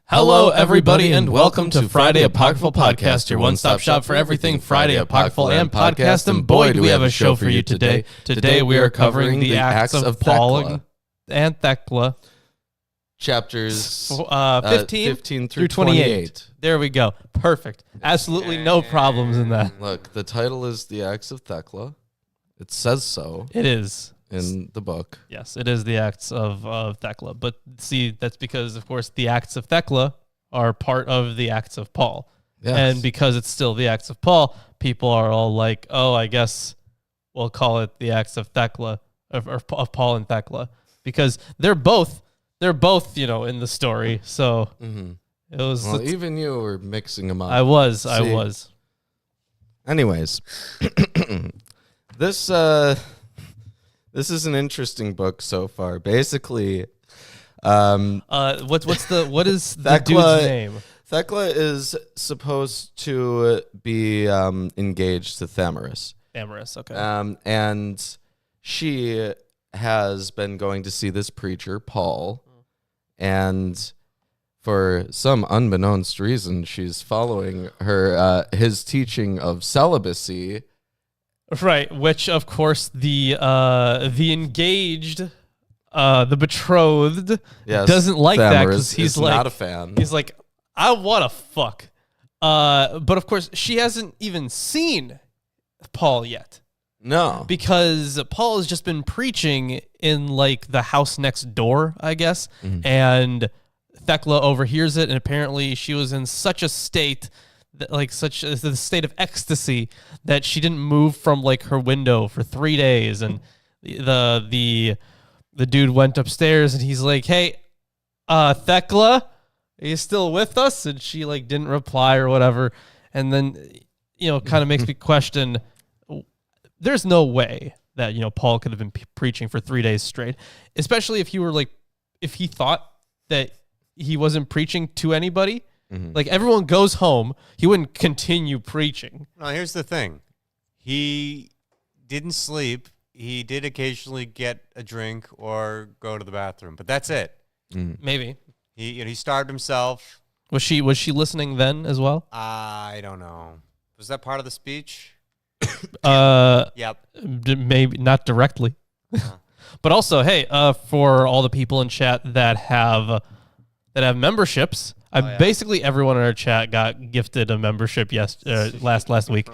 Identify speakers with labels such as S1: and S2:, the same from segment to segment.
S1: Hello, everybody, and welcome to Friday Apocryphal Podcast, your one-stop shop for everything Friday Apocryphal and podcast. And boy, do we have a show for you today. Today we are covering the Acts of Paul and Thecla.
S2: Chapters
S1: 15 through 28. There we go. Perfect. Absolutely no problems in that.
S2: Look, the title is The Acts of Thecla. It says so.
S1: It is.
S2: In the book.
S1: Yes, it is the Acts of Thecla. But see, that's because, of course, the Acts of Thecla are part of the Acts of Paul.
S2: Yes.
S1: And because it's still the Acts of Paul, people are all like, oh, I guess we'll call it the Acts of Thecla, of Paul and Thecla. Because they're both, in the story. So it was...
S2: Well, even you were mixing them up.
S1: I was.
S2: Anyways, This is an interesting book so far. Basically,
S1: what is the dude's name?
S2: Thecla is supposed to be engaged to Thamaris.
S1: Thamaris, okay.
S2: And she has been going to see this preacher, Paul, and for some unbeknownst reason, she's following his teaching of celibacy.
S1: Right, which of course the engaged, the betrothed, doesn't like that because he's like
S2: not a fan.
S1: He's like, I want to fuck, but of course she hasn't even seen Paul yet.
S2: No,
S1: because Paul has just been preaching in like the house next door, I guess, and Thecla overhears it, and apparently she was in such a state. Such a state of ecstasy that she didn't move from like her window for 3 days, and the dude went upstairs and he's like, "Hey, Thecla, are you still with us?" And she like didn't reply or whatever, and then kind of makes me question. There's no way that Paul could have been preaching for 3 days straight, especially if he thought that he wasn't preaching to anybody. Like everyone goes home, he wouldn't continue preaching.
S3: No, here's the thing. He didn't sleep. He did occasionally get a drink or go to the bathroom, but that's it.
S1: Maybe.
S3: He starved himself.
S1: Was she listening then as well?
S3: I don't know. Was that part of the speech?
S1: Yep. Maybe not directly. But also, hey, for all the people in chat that have memberships, basically everyone in our chat got gifted a membership last week.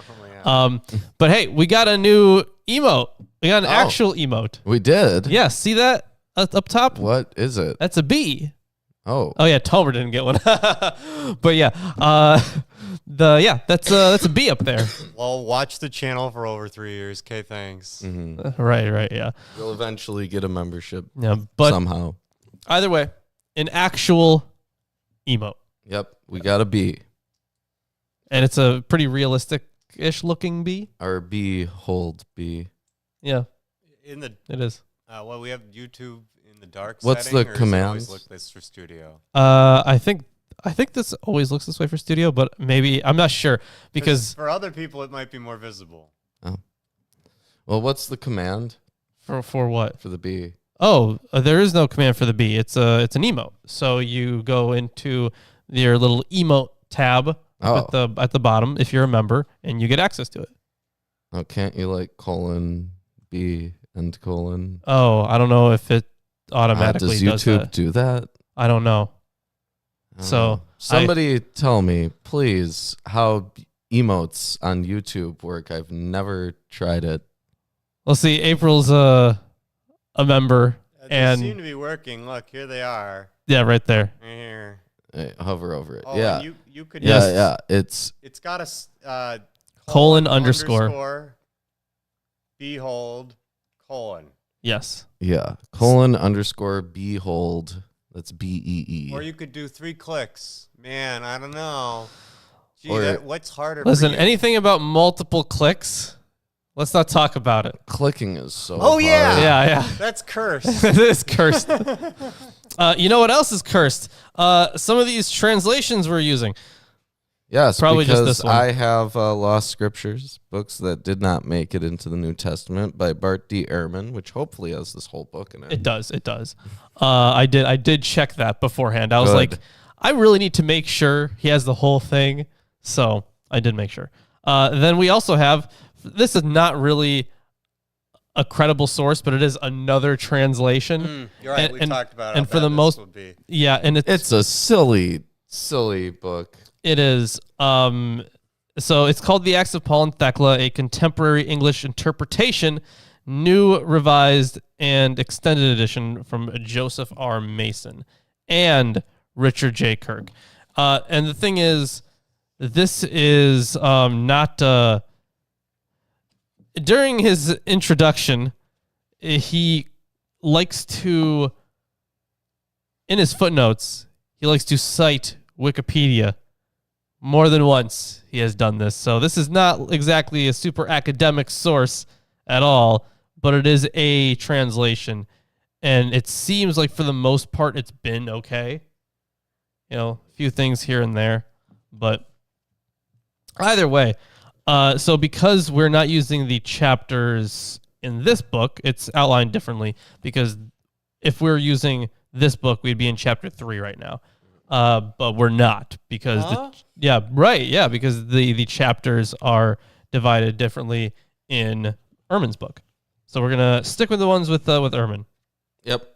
S1: But hey, we got a new emote. We got an actual emote.
S2: We did.
S1: Yeah, see that up top?
S2: What is it?
S1: That's a bee.
S2: Oh
S1: yeah, Tomer didn't get one. But yeah, that's a bee up there.
S3: Well, watch the channel for over 3 years. Okay, thanks.
S1: Right, yeah.
S2: You'll eventually get a membership.
S1: Yeah, but
S2: somehow.
S1: Either way, an actual emote.
S2: Yep, we got a bee.
S1: And it's a pretty realistic-ish looking bee.
S2: Our behold bee.
S1: Yeah.
S3: It
S1: is.
S3: Well, we have YouTube in the dark
S2: What's
S3: setting.
S2: the commands?
S3: Look this for studio.
S1: I think this always looks this way for studio, but maybe I'm not sure because
S3: for other people it might be more visible.
S2: Oh. Well, what's the command?
S1: For what?
S2: For the bee.
S1: Oh, there is no command for the bee. It's an emote. So you go into your little emote tab at the bottom if you're a member, and you get access to it.
S2: Oh, can't you like colon B and colon?
S1: Oh, I don't know if it automatically
S2: does YouTube
S1: that.
S2: do that?
S1: I don't know. So
S2: somebody tell me, please, how emotes on YouTube work. I've never tried it.
S1: Well, see, April's a member,
S3: and they seem to be working. Look, here they are.
S1: Yeah, right there.
S3: Here.
S2: Hey, hover over it.
S3: Oh,
S2: yeah,
S3: you could.
S2: Yeah. It's
S3: got a
S1: colon underscore
S3: behold colon.
S1: Yes.
S2: Yeah, colon underscore behold. That's BEE.
S3: Or you could do 3 clicks. Man, I don't know. Gee, what's harder?
S1: Listen, anything about multiple clicks? Let's not talk about it.
S2: Clicking is so
S3: Oh,
S2: hard.
S1: Yeah.
S3: That's cursed.
S1: It is cursed. You know what else is cursed? Some of these translations we're using.
S2: Yes,
S1: probably
S2: because
S1: just this one.
S2: I have Lost Scriptures, books that did not make it into the New Testament by Bart D. Ehrman, which hopefully has this whole book in it.
S1: It does. I did check that beforehand. I was
S2: Good.
S1: like, I really need to make sure he has the whole thing. So I did make sure. Then we also have, this is not really a credible source, but it is another translation.
S3: You're right. We've talked about it.
S1: And for the most, yeah, and
S2: it's a silly book.
S1: It is. So it's called The Acts of Paul and Thecla, a contemporary English interpretation, new, revised, and extended edition from Joseph R. Mason and Richard J. Kirk. And the thing is, this is not... during his introduction, he likes to, in his footnotes, he likes to cite Wikipedia. More than once he has done this. So this is not exactly a super academic source at all, but it is a translation. And it seems like for the most part it's been okay. You know, a few things here and there. But either way, so because we're not using the chapters in this book, it's outlined differently, because if we're using this book, we'd be in chapter 3 right now. But we're not, because because the chapters are divided differently in Ehrman's book. So we're gonna stick with the ones with Ehrman.
S2: Yep.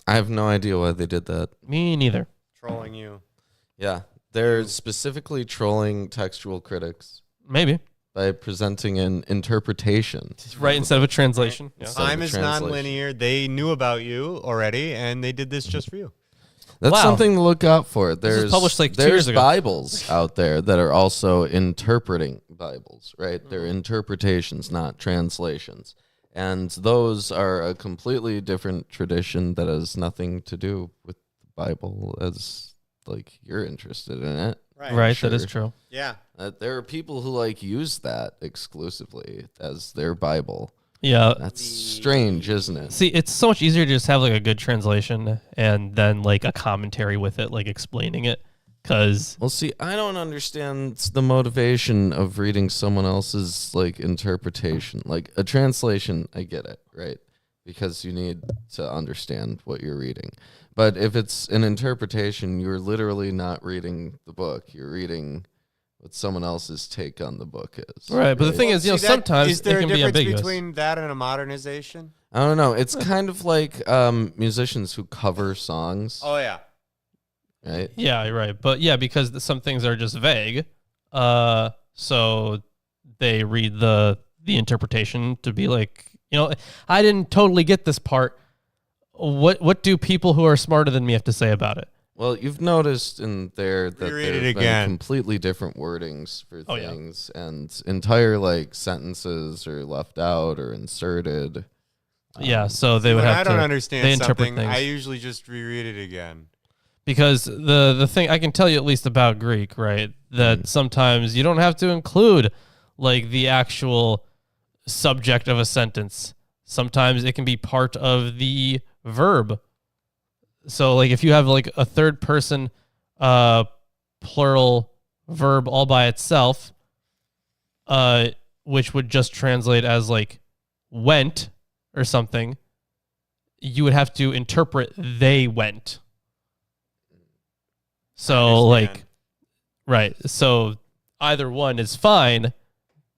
S2: I have no idea why they did that.
S1: Me neither.
S3: Trolling you.
S2: Yeah, they're specifically trolling textual critics.
S1: Maybe
S2: by presenting an interpretation,
S1: right, instead of a translation.
S3: Yeah. Time is non-linear. They knew about you already, and they did this just for you.
S2: That's something to look out for. There's
S1: published like 2 years ago.
S2: Bibles out there that are also interpreting Bibles, right? They're interpretations, not translations. And those are a completely different tradition that has nothing to do with the Bible as like you're interested in it.
S1: Right, sure. That is true.
S3: Yeah.
S2: There are people who like use that exclusively as their Bible.
S1: Yeah.
S2: That's strange, isn't it?
S1: See, it's so much easier to just have like a good translation and then like a commentary with it, like explaining it. Well,
S2: see, I don't understand the motivation of reading someone else's like interpretation. Like a translation, I get it, right? Because you need to understand what you're reading. But if it's an interpretation, you're literally not reading the book. You're reading what someone else's take on the book is.
S1: Right, but the thing is, sometimes
S3: is there
S1: it can
S3: a
S1: be
S3: difference
S1: ambiguous.
S3: between that and a modernization?
S2: I don't know. It's kind of like musicians who cover songs.
S3: Oh, yeah.
S2: Right?
S1: Yeah, right. But yeah, because some things are just vague, so they read the interpretation to be like, I didn't totally get this part. What do people who are smarter than me have to say about it?
S2: Well, you've noticed in there that there have been completely different wordings for things, and entire like sentences are left out or inserted.
S1: Yeah, so they would have to.
S3: I don't understand something.
S1: Things.
S3: I usually just reread it again.
S1: Because the thing I can tell you at least about Greek, right? That sometimes you don't have to include like the actual subject of a sentence. Sometimes it can be part of the verb. So like if you have like a third person plural verb all by itself, which would just translate as like went or something, you would have to interpret they went. So like, right. So either one is fine.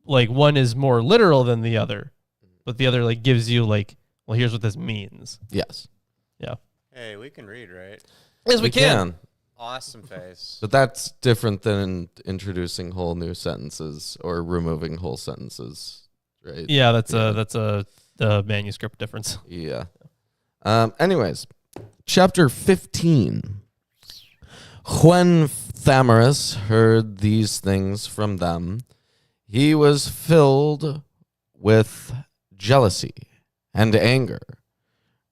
S1: Like one is more literal than the other, but the other like gives you like, well, here's what this means.
S2: Yes.
S1: Yeah.
S3: Hey, we can read, right?
S1: Yes, we can.
S3: Awesome face.
S2: But that's different than introducing whole new sentences or removing whole sentences, right?
S1: Yeah, that's a manuscript difference.
S2: Yeah. Anyways, chapter 15. When Thamyris heard these things from them, he was filled with jealousy and anger.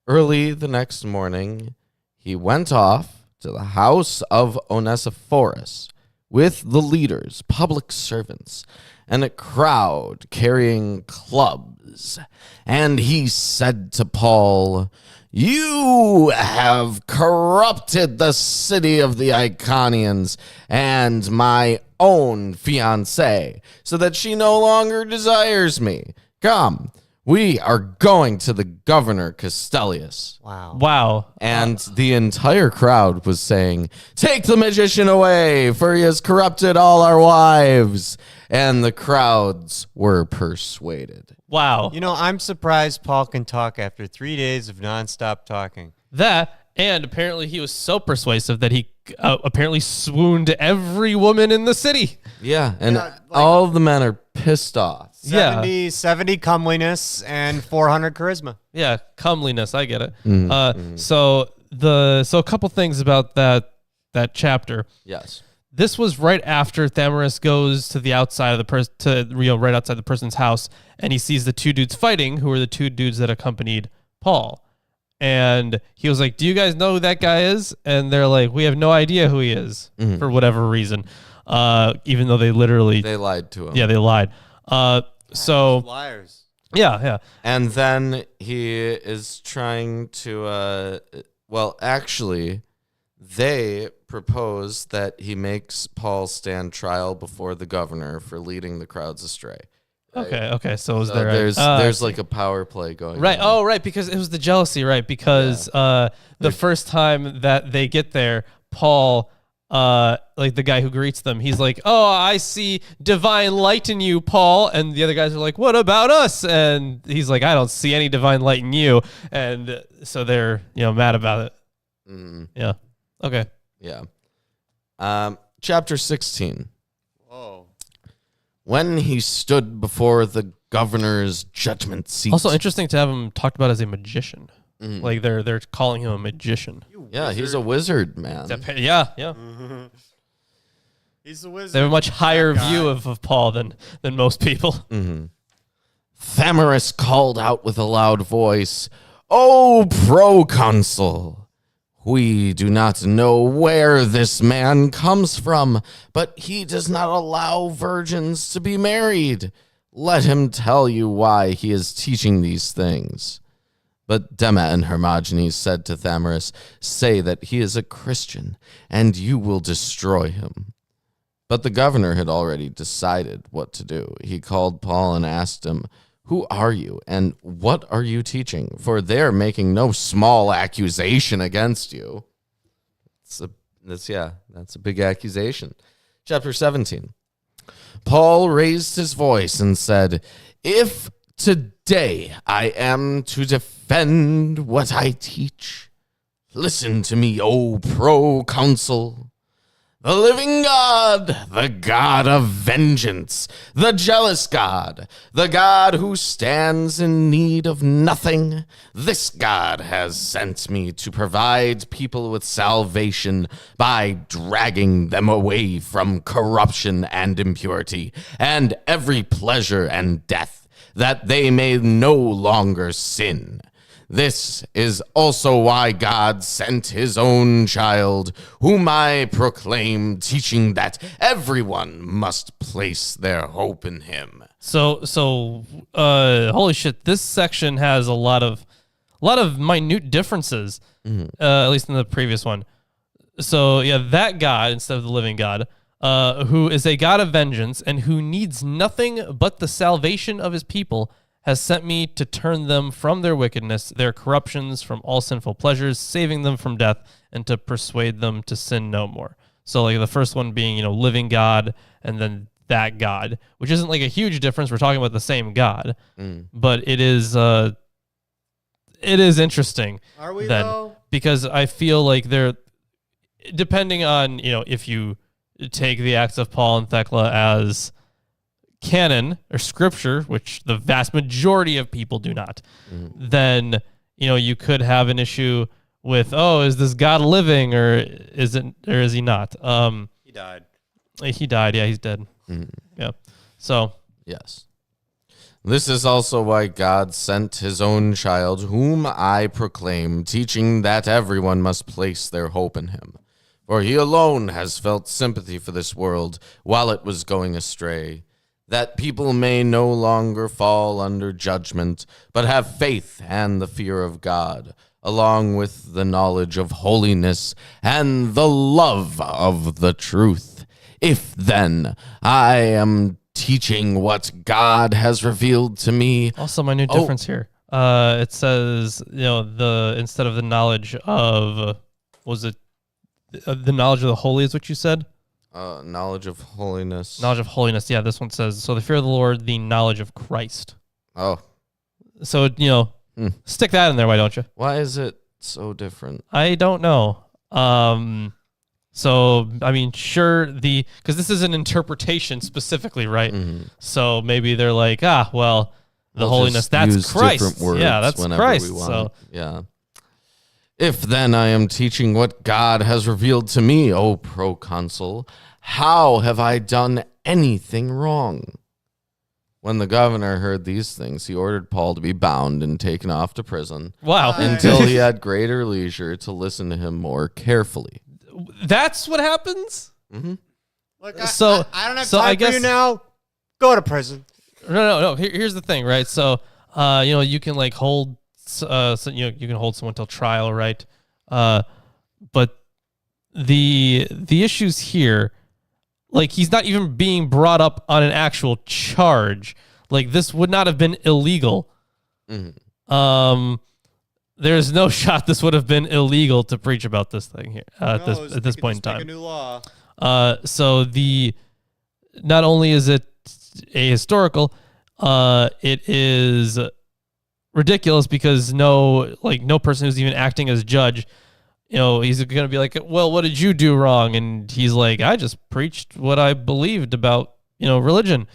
S2: Early the next morning, he went off to the house of Onesiphorus with the leaders, public servants, and a crowd carrying clubs. And he said to Paul, "You have corrupted the city of the Iconians and my own fiancée, so that she no longer desires me. Come, We are going to the governor Castellius.
S1: Wow.
S2: And the entire crowd was saying, take the magician away, for he has corrupted all our wives. And the crowds were persuaded.
S1: Wow.
S3: You know, I'm surprised Paul can talk after 3 days of nonstop talking.
S1: That, and apparently he was so persuasive that he apparently swooned every woman in the city.
S2: Yeah, and all the men are pissed off.
S3: 70 comeliness and 400 charisma.
S1: Yeah, comeliness. I get it. So a couple things about that chapter.
S2: Yes.
S1: This was right after Thamaris goes to the outside of the right outside the person's house, and he sees the two dudes fighting, who are the two dudes that accompanied Paul. And he was like, "Do you guys know who that guy is?" And they're like, "We have no idea who he is for whatever reason." Even though they
S2: lied to him.
S1: Yeah, they lied. So
S3: liars.
S1: Yeah.
S2: And then he is trying to, actually, they propose that he makes Paul stand trial before the governor for leading the crowds astray. Right?
S1: Okay. So
S2: there's like a power play going
S1: right.
S2: on.
S1: Oh, right. Because it was the jealousy, right? Because the first time that they get there, Paul, like the guy who greets them, he's like, "Oh, I see divine light in you, Paul." And the other guys are like, "What about us?" And he's like, "I don't see any divine light in you." And so they're mad about it. Yeah. Okay.
S2: Yeah. Chapter 16.
S3: Whoa.
S2: When he stood before the governor's judgment seat.
S1: Also interesting to have him talked about as a magician. Like they're calling him a magician.
S2: Yeah, he's a wizard, man.
S1: Yeah.
S3: He's a wizard.
S1: They have a much higher view of Paul than most people.
S2: Thamaris called out with a loud voice, "O proconsul, we do not know where this man comes from, but he does not allow virgins to be married. Let him tell you why he is teaching these things." But Dema and Hermogenes said to Thamaris, "Say that he is a Christian, and you will destroy him." But the governor had already decided what to do. He called Paul and asked him, "Who are you, and what are you teaching? For they're making no small accusation against you." That's a big accusation. Chapter 17. Paul raised his voice and said, "If today I am to defend what I teach, listen to me, O proconsul. The living God, the God of vengeance, the jealous God, the God who stands in need of nothing, this God has sent me to provide people with salvation by dragging them away from corruption and impurity and every pleasure and death, that they may no longer sin. This is also why God sent his own child, whom I proclaim, teaching that everyone must place their hope in him."
S1: So, holy shit! This section has a lot of minute differences, at least in the previous one. So, yeah, that God instead of the living God, who is a God of vengeance and who needs nothing but the salvation of his people, has sent me to turn them from their wickedness, their corruptions, from all sinful pleasures, saving them from death, and to persuade them to sin no more. So, like the first one being, living God, and then that God, which isn't like a huge difference. We're talking about the same God, but it is interesting.
S3: Are we though?
S1: Because I feel like they're, depending on if you take the Acts of Paul and Thecla as canon or scripture, which the vast majority of people do not, then you could have an issue with, is this God living or is he not?
S3: He died.
S1: Yeah, he's dead. Yeah. So
S2: yes. This is also why God sent his own child, whom I proclaim, teaching that everyone must place their hope in him. For he alone has felt sympathy for this world while it was going astray, that people may no longer fall under judgment, but have faith and the fear of God, along with the knowledge of holiness and the love of the truth. If then I am teaching what God has revealed to me.
S1: Also, my new difference here. It says, instead of the knowledge of, the knowledge of the holy is what you said?
S2: Knowledge of holiness.
S1: Knowledge of holiness. Yeah, this one says, so the fear of the Lord, the knowledge of Christ.
S2: Oh.
S1: So, stick that in there, why don't you?
S2: Why is it so different?
S1: I don't know. So, I mean, sure, because this is an interpretation specifically, right?
S2: Mm-hmm.
S1: So maybe they're like, the
S2: We'll
S1: holiness,
S2: just
S1: that's
S2: use
S1: Christ.
S2: different words
S1: Yeah, that's
S2: whenever
S1: Christ.
S2: we want.
S1: So,
S2: yeah. If then I am teaching what God has revealed to me, O proconsul, how have I done anything wrong? When the governor heard these things, he ordered Paul to be bound and taken off to prison.
S1: wow.
S2: Until he had greater leisure to listen to him more carefully.
S1: That's what happens?
S2: Mm-hmm.
S3: Look,
S1: So-
S3: I don't have
S1: so
S3: time
S1: I
S3: for
S1: guess-
S3: you now. Go to prison.
S1: No. Here's the thing, right? So, you can like hold, you can hold someone till trial, right? But the issues here, like he's not even being brought up on an actual charge. Like this would not have been illegal.
S2: Mm-hmm.
S1: There's no shot this would have been illegal to preach about this thing here at this point in time.
S3: Make a new law.
S1: So not only is it a historical, it is ridiculous because no person who's even acting as judge, he's going to be like, well, what did you do wrong? And he's like, I just preached what I believed about, religion.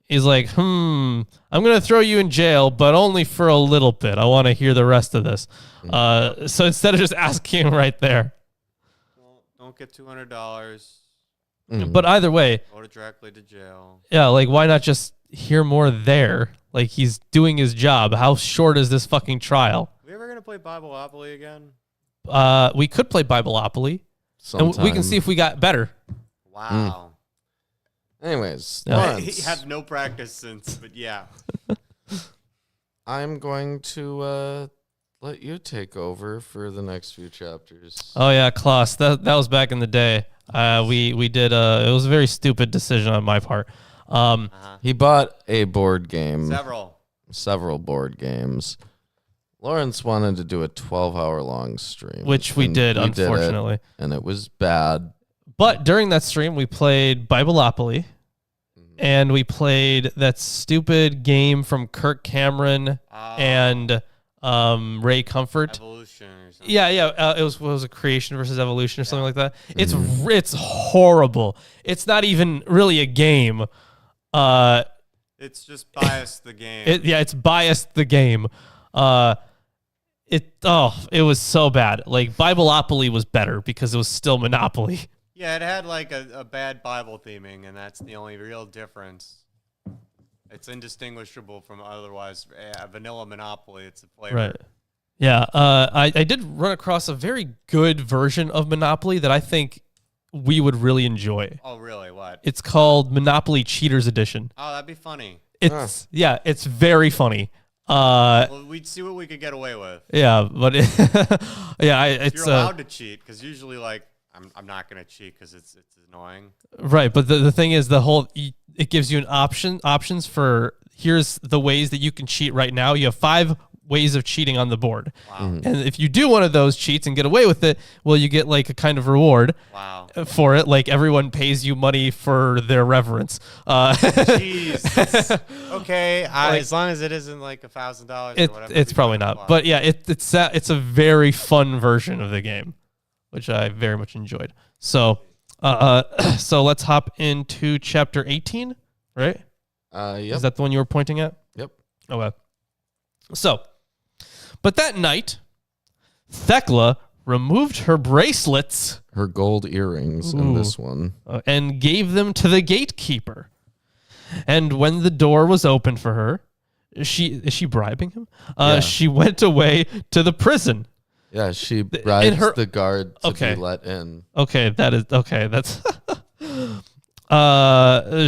S1: He's like, I'm going to throw you in jail, but only for a little bit. I want to hear the rest of this. So instead of just asking him right there.
S3: Well, don't get $200.
S2: Mm-hmm.
S1: But either way.
S3: Go directly to jail.
S1: Yeah, like why not just hear more there? Like he's doing his job. How short is this fucking trial?
S3: Are we ever going to play Bibleopoly again?
S1: We could play Bibleopoly. And we can see if we got better.
S3: Wow.
S2: Anyways,
S1: Yeah.
S2: Lawrence,
S3: I have no practice since, but yeah.
S2: I'm going to let you take over for the next few chapters.
S1: Oh yeah, Klaus. That was back in the day. We did it was a very stupid decision on my part.
S2: He bought a board game.
S3: Several
S2: board games. Lawrence wanted to do a 12-hour long stream.
S1: Which we did, unfortunately.
S2: And it was bad.
S1: But during that stream, we played Bibleopoly, and we played that stupid game from Kirk Cameron and Ray Comfort.
S3: Evolution or something.
S1: Yeah. It was a creation versus evolution or something like that. It's horrible. It's not even really a game.
S3: It's just biased the game.
S1: It's biased the game. It was so bad. Like Bibleopoly was better because it was still Monopoly.
S3: Yeah, it had like a bad Bible theming, and that's the only real difference. It's indistinguishable from otherwise a vanilla Monopoly. It's a flavor.
S1: Right. Yeah. I did run across a very good version of Monopoly that I think we would really enjoy.
S3: Oh, really? What?
S1: It's called Monopoly Cheaters Edition.
S3: Oh, that'd be funny.
S1: It's very funny.
S3: Well, we'd see what we could get away with.
S1: Yeah, but it's
S3: You're allowed to cheat because usually, like, I'm not gonna cheat because it's annoying.
S1: Right, but the thing is, it gives you an options for here's the ways that you can cheat right now. You have 5 ways of cheating on the board.
S3: Wow.
S1: And if you do one of those cheats and get away with it, well, you get like a kind of reward.
S3: Wow.
S1: For it. Like everyone pays you money for their reverence.
S3: Jeez. Okay, as long as it isn't like $1,000 or whatever.
S1: It's probably not. But yeah, it's a very fun version of the game, which I very much enjoyed. So so let's hop into chapter 18, right?
S2: Yep.
S1: Is that the one you were pointing at?
S2: Yep.
S1: Okay. So, but that night, Thecla removed her bracelets,
S2: Her gold earrings in this one.
S1: and gave them to the gatekeeper. And when the door was opened for her, is she bribing him?
S2: Yeah.
S1: She went away to the prison.
S2: Yeah, she bribes the guard to
S1: Okay.
S2: be let in.
S1: Okay, that's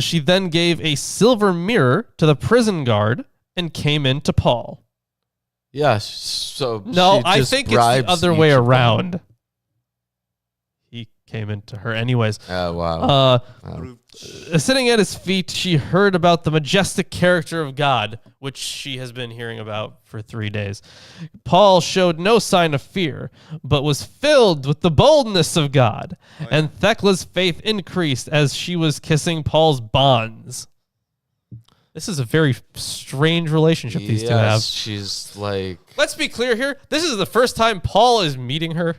S1: she then gave a silver mirror to the prison guard and came in to Paul.
S2: Yeah, so
S1: No,
S2: she
S1: I
S2: just
S1: think it's the
S2: bribes
S1: other
S2: each
S1: way
S2: of them.
S1: around. He came into her anyways.
S2: Oh, wow.
S1: Sitting at his feet, she heard about the majestic character of God, which she has been hearing about for 3 days. Paul showed no sign of fear, but was filled with the boldness of God. And Thecla's faith increased as she was kissing Paul's bonds. This is a very strange relationship these two have.
S2: She's like...
S1: Let's be clear here. This is the first time Paul is meeting her.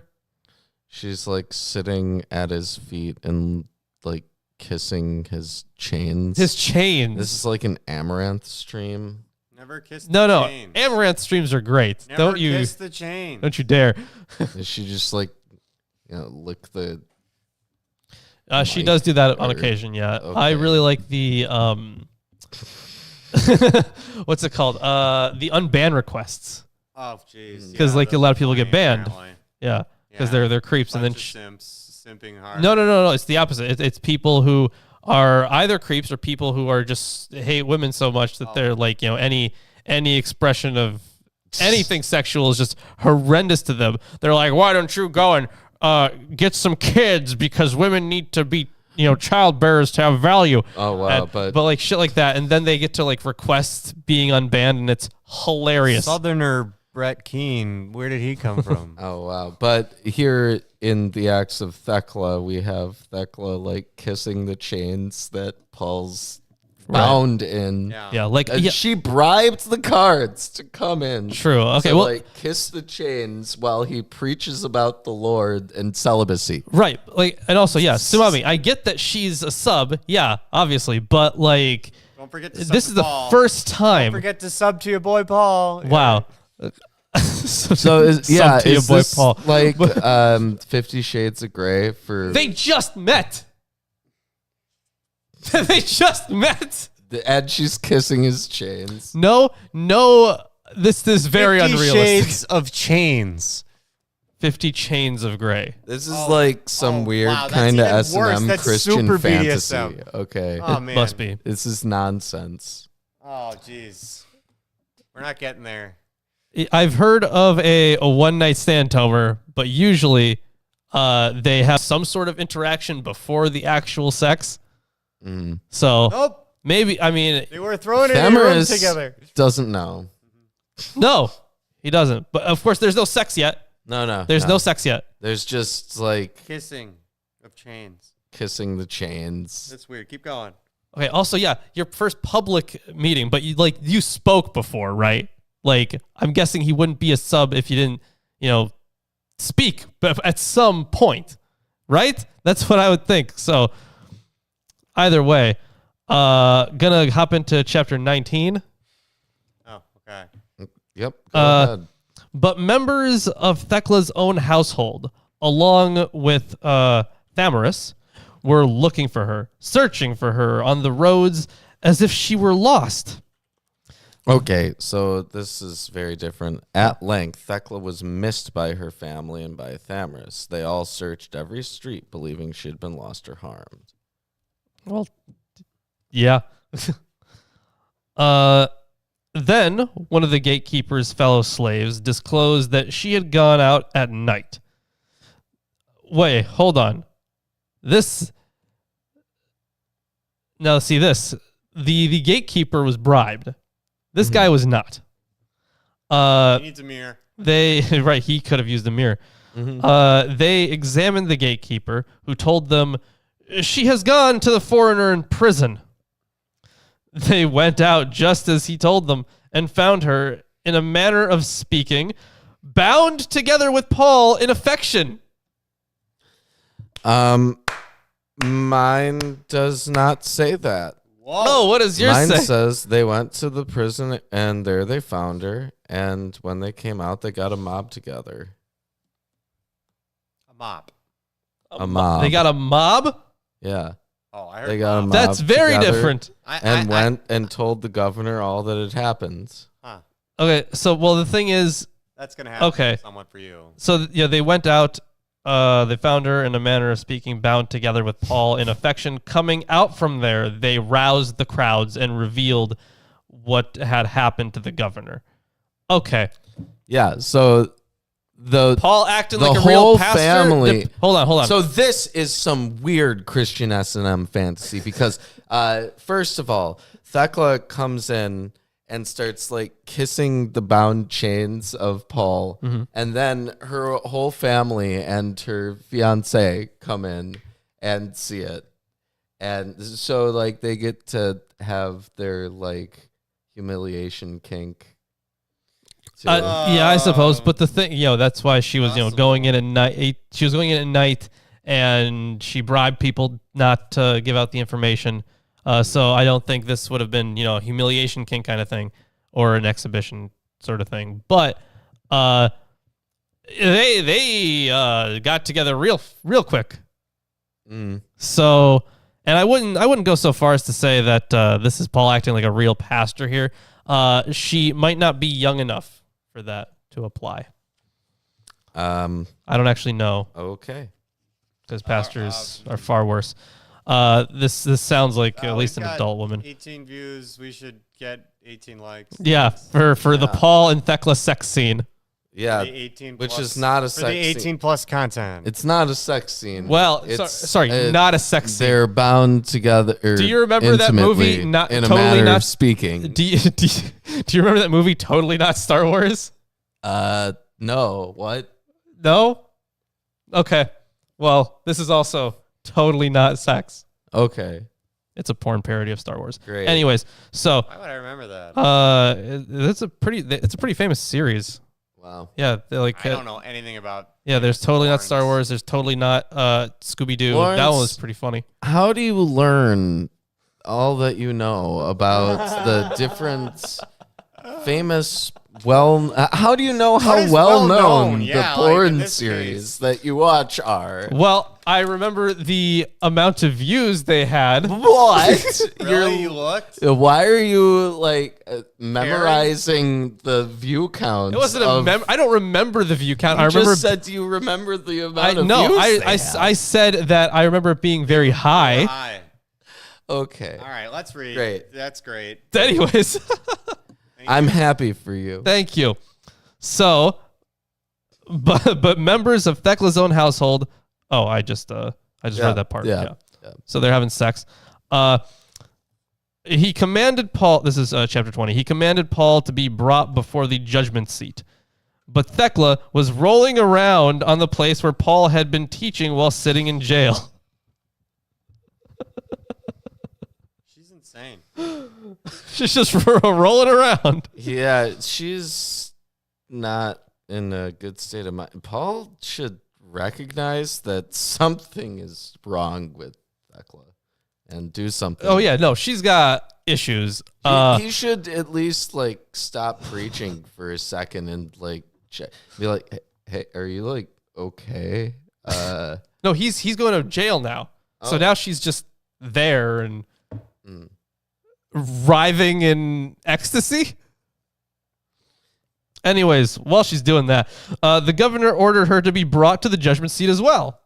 S2: She's like sitting at his feet and like kissing his chains.
S1: His chains.
S2: This is like an amaranth stream.
S3: Never kiss
S1: No,
S3: the
S1: no.
S3: chains.
S1: Amaranth streams are great.
S3: Never kiss the chain.
S1: Don't you dare.
S2: Is she just like, lick the...
S1: She does do that on
S2: Or-
S1: occasion, yeah.
S2: okay.
S1: I really like the... what's it called? The unban requests.
S3: Oh, jeez.
S1: Because like a lot of people get banned.
S3: Apparently.
S1: Yeah. Because
S3: Yeah.
S1: they're creeps. And then...
S3: Bunch of simps, simping hard.
S1: No. It's the opposite. It's people who are either creeps or people who are just hate women so much that they're like, any expression of anything sexual is just horrendous to them. They're like, why don't you go and get some kids because women need to be, child bearers to have value.
S2: Oh, wow.
S1: And, but like shit like that. And then they get to like request being unbanned and it's hilarious.
S3: Southerner Brett Keane, where did he come from?
S2: Oh, wow. But here in the acts of Thecla, we have Thecla like kissing the chains that Paul's bound in.
S1: Yeah, like
S2: And she bribed the cards to come in.
S1: True. Okay,
S2: to,
S1: well,
S2: like kiss the chains while he preaches about the Lord and celibacy.
S1: right. Like, and also, yeah, Sumami, I get that she's a sub. Yeah, obviously, but like,
S3: Don't forget to sub
S1: this
S3: to
S1: is the
S3: Paul.
S1: first time.
S3: Don't forget to sub to your boy Paul.
S1: Wow.
S2: So is
S1: Sub to your
S2: is
S1: boy
S2: this
S1: Paul.
S2: like 50 Shades of Grey for
S1: They just met. They just met.
S2: and she's kissing his chains.
S1: No. This is very
S3: 50
S1: unrealistic.
S3: Shades of Chains.
S1: 50 Chains of Grey.
S2: This is like some weird
S3: wow, that's
S2: kind of
S3: even worse.
S2: S&M
S3: That's
S2: Christian
S3: super
S2: fantasy.
S3: BDSM.
S2: Okay.
S3: Oh,
S1: It
S3: man.
S1: must be.
S2: This is nonsense.
S3: Oh, jeez. We're not getting there.
S1: I've heard of a one night stand, Tomer, but usually they have some sort of interaction before the actual sex. So
S3: Nope.
S1: maybe, I mean,
S3: They were throwing it in a room
S2: Thamaris
S3: together.
S2: doesn't know.
S1: no, he doesn't. But of course, there's no sex yet.
S2: No.
S1: There's no sex yet.
S2: There's just like
S3: Kissing of chains.
S2: kissing the chains.
S3: That's weird. Keep going.
S1: Okay. Also, yeah, your first public meeting, but you spoke before, right? Like, I'm guessing he wouldn't be a sub if you didn't, speak, but at some point, right? That's what I would think. So, either way, gonna hop into chapter 19.
S3: Oh, okay.
S2: Yep. Go ahead.
S1: But members of Thecla's own household, along with Thamaris, were looking for her, searching for her on the roads as if she were lost.
S2: Okay, so this is very different. At length, Thecla was missed by her family and by Thamaris. They all searched every street, believing she had been lost or harmed.
S1: Well, yeah. Then one of the gatekeeper's fellow slaves disclosed that she had gone out at night. Wait, hold on. Now see this. The gatekeeper was bribed. This guy was not.
S3: He needs a mirror.
S1: Right, he could have used a mirror. They examined the gatekeeper, who told them, "She has gone to the foreigner in prison." They went out just as he told them and found her, in a manner of speaking, bound together with Paul in affection.
S2: Mine does not say that.
S3: Whoa.
S1: Oh, what does yours
S2: Mine
S1: say?
S2: says they went to the prison and there they found her. And when they came out, they got a mob together.
S3: A mop.
S2: A mob.
S1: They got a mob?
S2: Yeah.
S3: Oh, I heard
S2: They got a
S3: mop.
S2: mob.
S1: That's very
S2: together
S1: different.
S2: And went and told the governor all that had happened.
S3: Huh.
S1: Okay, so, well, the thing is,
S3: That's going to happen
S1: Okay.
S3: somewhat for you.
S1: so, yeah, they went out. They found her, in a manner of speaking, bound together with Paul in affection. Coming out from there, they roused the crowds and revealed what had happened to the governor. Okay.
S2: Yeah, so
S1: Paul acting
S2: the
S1: like a
S2: whole
S1: real pastor.
S2: family.
S1: Hold on.
S2: So this is some weird Christian S&M fantasy because first of all, Thecla comes in and starts like kissing the bound chains of Paul, and then her whole family and her fiance come in and see it, and so like they get to have their like humiliation kink.
S1: Yeah, I suppose. But the thing, that's why she was, going in at night. She was going in at night, and she bribed people not to give out the information. So I don't think this would have been, a humiliation kink kind of thing or an exhibition sort of thing. But they got together real quick. So, and I wouldn't go so far as to say that this is Paul acting like a real pastor here. She might not be young enough for that to apply. I don't actually know.
S2: Okay.
S1: Because pastors are far worse. This sounds like at least an adult woman.
S3: 18 views. We should get 18 likes.
S1: Yeah, for the Paul and Thecla sex scene.
S2: Yeah,
S3: 18
S2: which
S3: plus,
S2: is not a sex
S3: for the 18
S2: scene.
S3: Plus content.
S2: It's not a sex scene.
S1: Well, not a sex scene.
S2: They're bound together.
S1: Do you remember that movie? Not
S2: in a
S1: totally
S2: matter
S1: not
S2: of speaking.
S1: Do you remember that movie? Totally not Star Wars.
S2: No. What?
S1: No. Okay. Well, this is also totally not sex.
S2: Okay.
S1: It's a porn parody of Star Wars.
S2: Great.
S1: Anyways, so
S3: why would I remember that?
S1: it's a pretty famous series.
S2: Wow.
S1: Yeah,
S3: I don't know anything about.
S1: Yeah, there's totally
S3: Lawrence.
S1: not Star Wars. There's totally not Scooby Doo.
S2: Lawrence,
S1: That one was pretty funny.
S2: How do you learn all that you know about the different famous how do you know how
S3: is
S2: well
S3: well-known?
S2: known
S3: Yeah,
S2: the
S3: like in
S2: porn
S3: this
S2: series that you watch are?
S1: Well, I remember the amount of views they had.
S2: What?
S3: Really? You looked?
S2: Why are you like memorizing the view count?
S1: It wasn't I don't remember the view count.
S2: You
S1: I remember.
S2: just said you remember the amount of
S1: No,
S2: views
S1: I said that I remember it being very high.
S3: Hi.
S2: Okay.
S3: All right, let's read.
S2: Great.
S3: That's great.
S1: Anyways,
S2: I'm happy for you.
S1: thank you. So, but members of Thecla's own household. Oh, I just read that part.
S2: Yeah.
S1: So they're having sex. He commanded Paul. This is chapter 20. He commanded Paul to be brought before the judgment seat. But Thecla was rolling around on the place where Paul had been teaching while sitting in jail.
S3: She's insane.
S1: She's just rolling around.
S2: Yeah, she's not in a good state of mind. Paul should recognize that something is wrong with Thecla and do something.
S1: Oh, yeah. No, she's got issues.
S2: He should at least like stop preaching for a second and like be like, hey, are you like okay?
S1: No, he's going to jail now. So now she's just there and writhing in ecstasy. Anyways, while she's doing that, the governor ordered her to be brought to the judgment seat as well.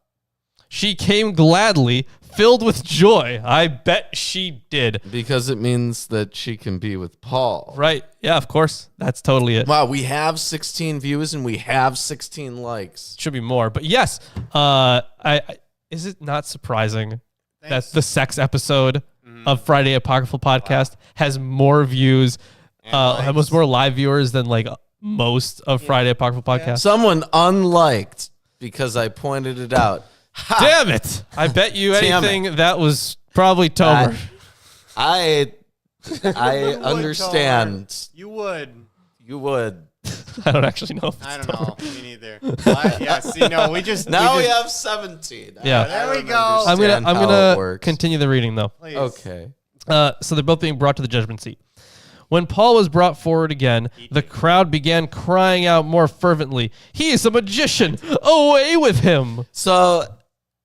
S1: She came gladly, filled with joy. I bet she did.
S2: Because it means that she can be with Paul.
S1: Right. Yeah, of course. That's totally it.
S2: Wow, we have 16 views and we have 16 likes.
S1: Should be more. But yes, is it not surprising that the sex episode of Friday Apocryphal Podcast has more views, has more live viewers than like most of Friday Apocryphal Podcast?
S2: Someone unliked because I pointed it out. Ha!
S1: Damn it! I bet you anything that was probably Tomer.
S2: I understand.
S3: You would.
S2: You would.
S1: I don't actually know.
S3: I don't know. Me neither. Yeah. See, no, we just
S2: now we have 17.
S1: Yeah.
S3: There we go.
S1: I'm gonna continue the reading though.
S3: Please.
S2: Okay.
S1: So they're both being brought to the judgment seat. When Paul was brought forward again, the crowd began crying out more fervently, "He is a magician! Away with him!"
S2: So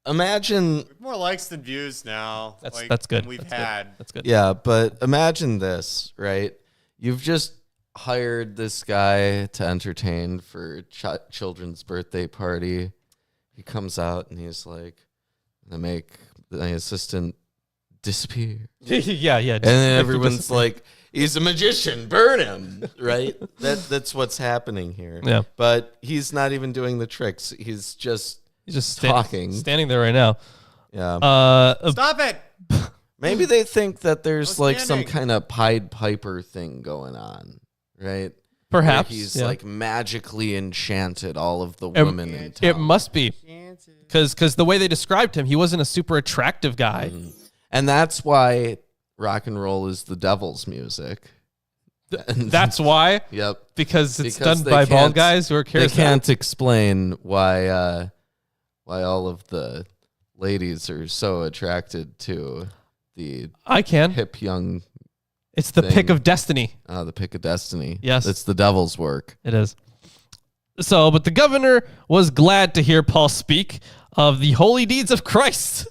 S2: imagine.
S3: More likes than views now.
S1: That's good.
S3: We've
S1: That's
S3: had.
S1: Good. That's good.
S2: Yeah, but imagine this, right? You've just hired this guy to entertain for children's birthday party. He comes out and he's like, "I'm gonna make my assistant disappear."
S1: yeah.
S2: And then everyone's like, He's a magician. Burn him. Right? That's what's happening here.
S1: Yeah.
S2: But he's not even doing the tricks. He's just talking.
S1: Standing there right now.
S2: Yeah.
S3: Stop it!
S2: Maybe they think that there's
S3: No
S2: like some
S3: standing.
S2: kind of Pied Piper thing going on, right?
S1: Perhaps.
S2: Where he's
S1: yeah.
S2: like magically enchanted all of the women in town.
S1: It must be. Because the way they described him, he wasn't a super attractive guy.
S2: And that's why rock and roll is the devil's music.
S1: That's why?
S2: Yep.
S1: Because it's
S2: Because
S1: done
S2: they
S1: by bald
S2: can't-
S1: guys who are
S2: They
S1: charismatic.
S2: can't explain why all of the ladies are so attracted to the
S1: I can.
S2: hip young
S1: It's the
S2: thing.
S1: pick of destiny.
S2: the pick of destiny.
S1: Yes.
S2: It's the devil's work.
S1: It is. So, but the governor was glad to hear Paul speak of the holy deeds of Christ.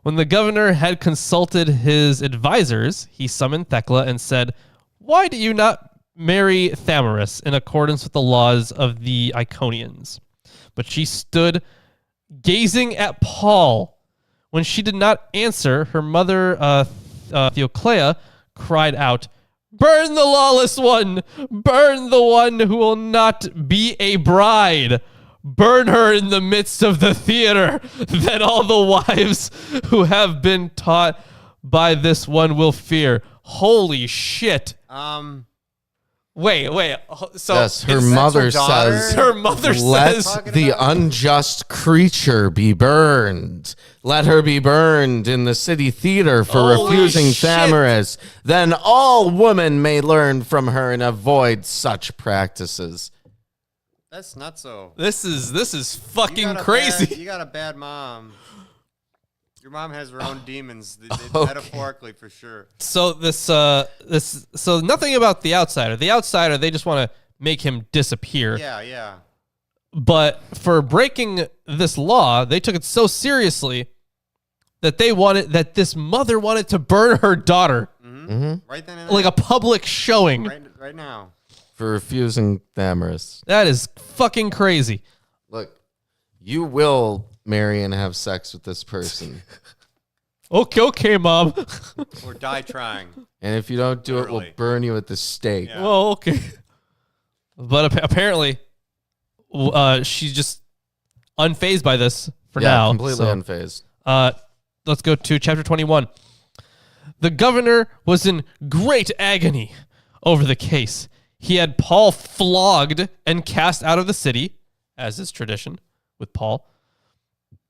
S1: When the governor had consulted his advisors, he summoned Thecla and said, "Why do you not marry Thamyris in accordance with the laws of the Iconians?" But she stood gazing at Paul. When she did not answer, her mother, Thecla, cried out, "Burn the lawless one! Burn the one who will not be a bride! Burn her in the midst of the theater! Then all the wives who have been taught by this one will fear." Holy shit. Wait. So
S2: Yes, her
S3: Is that
S2: mother
S3: her daughter?
S2: says,
S1: her mother
S2: "Let
S1: says,
S3: Talking
S2: the
S3: about-
S2: unjust creature be burned. Let her be burned in the city theater for
S1: Holy
S2: refusing
S1: shit.
S2: Thamyris. Then all women may learn from her and avoid such practices."
S3: That's not so.
S1: this is
S3: You
S1: fucking
S3: got a
S1: crazy.
S3: bad- you got a bad mom. Your mom has her own demons,
S2: Okay.
S3: metaphorically for sure.
S1: So so nothing about the outsider. The outsider, they just want to make him disappear.
S3: Yeah.
S1: But for breaking this law, they took it so seriously that this mother wanted to burn her daughter,
S3: Right then and there.
S1: like a public showing.
S3: right now.
S2: For refusing Thamyris.
S1: That is fucking crazy.
S2: Look, you will marry and have sex with this person.
S1: Okay, mom.
S3: Or die trying.
S2: And if you don't do it, we'll
S3: Literally.
S2: burn you at the stake.
S3: Yeah.
S1: Well, okay. But apparently, she's just unfazed by this for now.
S2: Completely
S1: so,
S2: unfazed.
S1: let's go to chapter 21. The governor was in great agony over the case. He had Paul flogged and cast out of the city, as is tradition with Paul,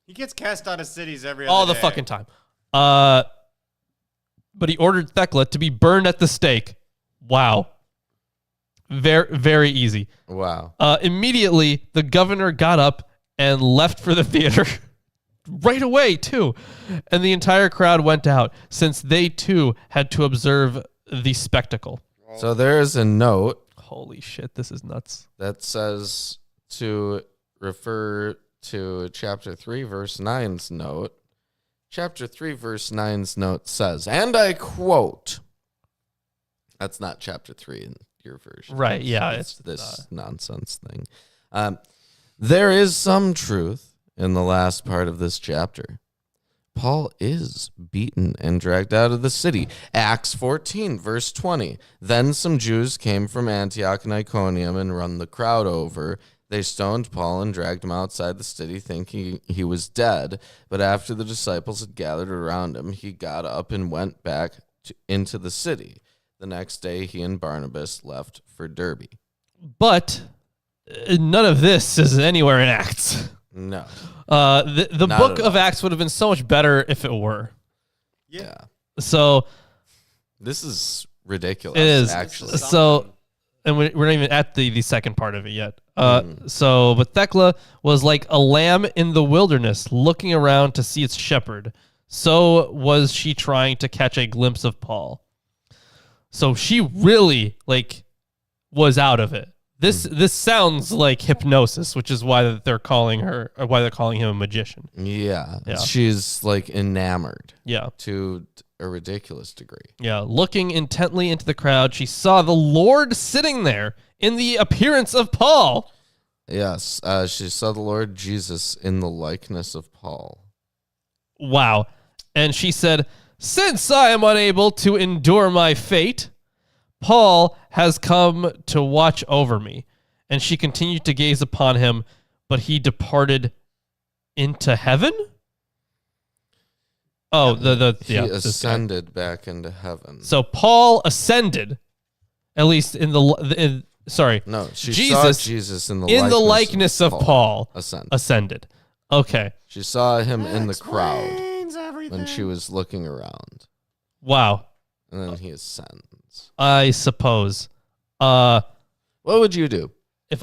S3: He gets cast out of cities every
S1: all
S3: other
S1: the
S3: day.
S1: fucking time. But he ordered Thecla to be burned at the stake. Wow. Very, very easy.
S2: Wow.
S1: Immediately, the governor got up and left for the theater. Right away, too. And the entire crowd went out, since they, too, had to observe the spectacle.
S2: So there's a note
S1: Holy shit, this is nuts.
S2: that says to refer to chapter 3, verse 9's note. Chapter 3, verse 9's note says, and I quote, that's not chapter 3 in your version.
S1: Right, yeah,
S2: It's
S1: it's
S2: this nonsense thing. There is some truth in the last part of this chapter. Paul is beaten and dragged out of the city. Acts 14, verse 20. Then some Jews came from Antioch and Iconium and run the crowd over. They stoned Paul and dragged him outside the city, thinking he was dead. But after the disciples had gathered around him, he got up and went back into the city. The next day, he and Barnabas left for Derbe.
S1: But none of this is anywhere in Acts.
S2: No.
S1: The
S2: Not
S1: book
S2: at
S1: of
S2: all.
S1: Acts would have been so much better if it were.
S2: Yeah.
S1: So
S2: This is ridiculous.
S1: it is.
S2: Actually.
S1: So, and we're not even at the second part of it yet. So, but Thecla was like a lamb in the wilderness, looking around to see its shepherd. So was she trying to catch a glimpse of Paul. So she really was out of it. This sounds like hypnosis, which is why they're calling him a magician.
S2: Yeah.
S1: Yeah.
S2: She's enamored
S1: Yeah.
S2: to a ridiculous degree.
S1: Yeah, looking intently into the crowd, she saw the Lord sitting there in the appearance of Paul.
S2: Yes. She saw the Lord Jesus in the likeness of Paul.
S1: Wow. And she said, Since I am unable to endure my fate, Paul has come to watch over me. And she continued to gaze upon him, but he departed into heaven? Oh,
S2: he ascended back into heaven.
S1: So Paul ascended, at least in the sorry.
S2: No, she saw Jesus in
S1: the likeness of Paul
S2: ascended.
S1: Okay.
S2: She saw him in the crowd when she was looking around.
S1: Wow.
S2: And then he ascends.
S1: I suppose.
S2: What would you do?
S1: If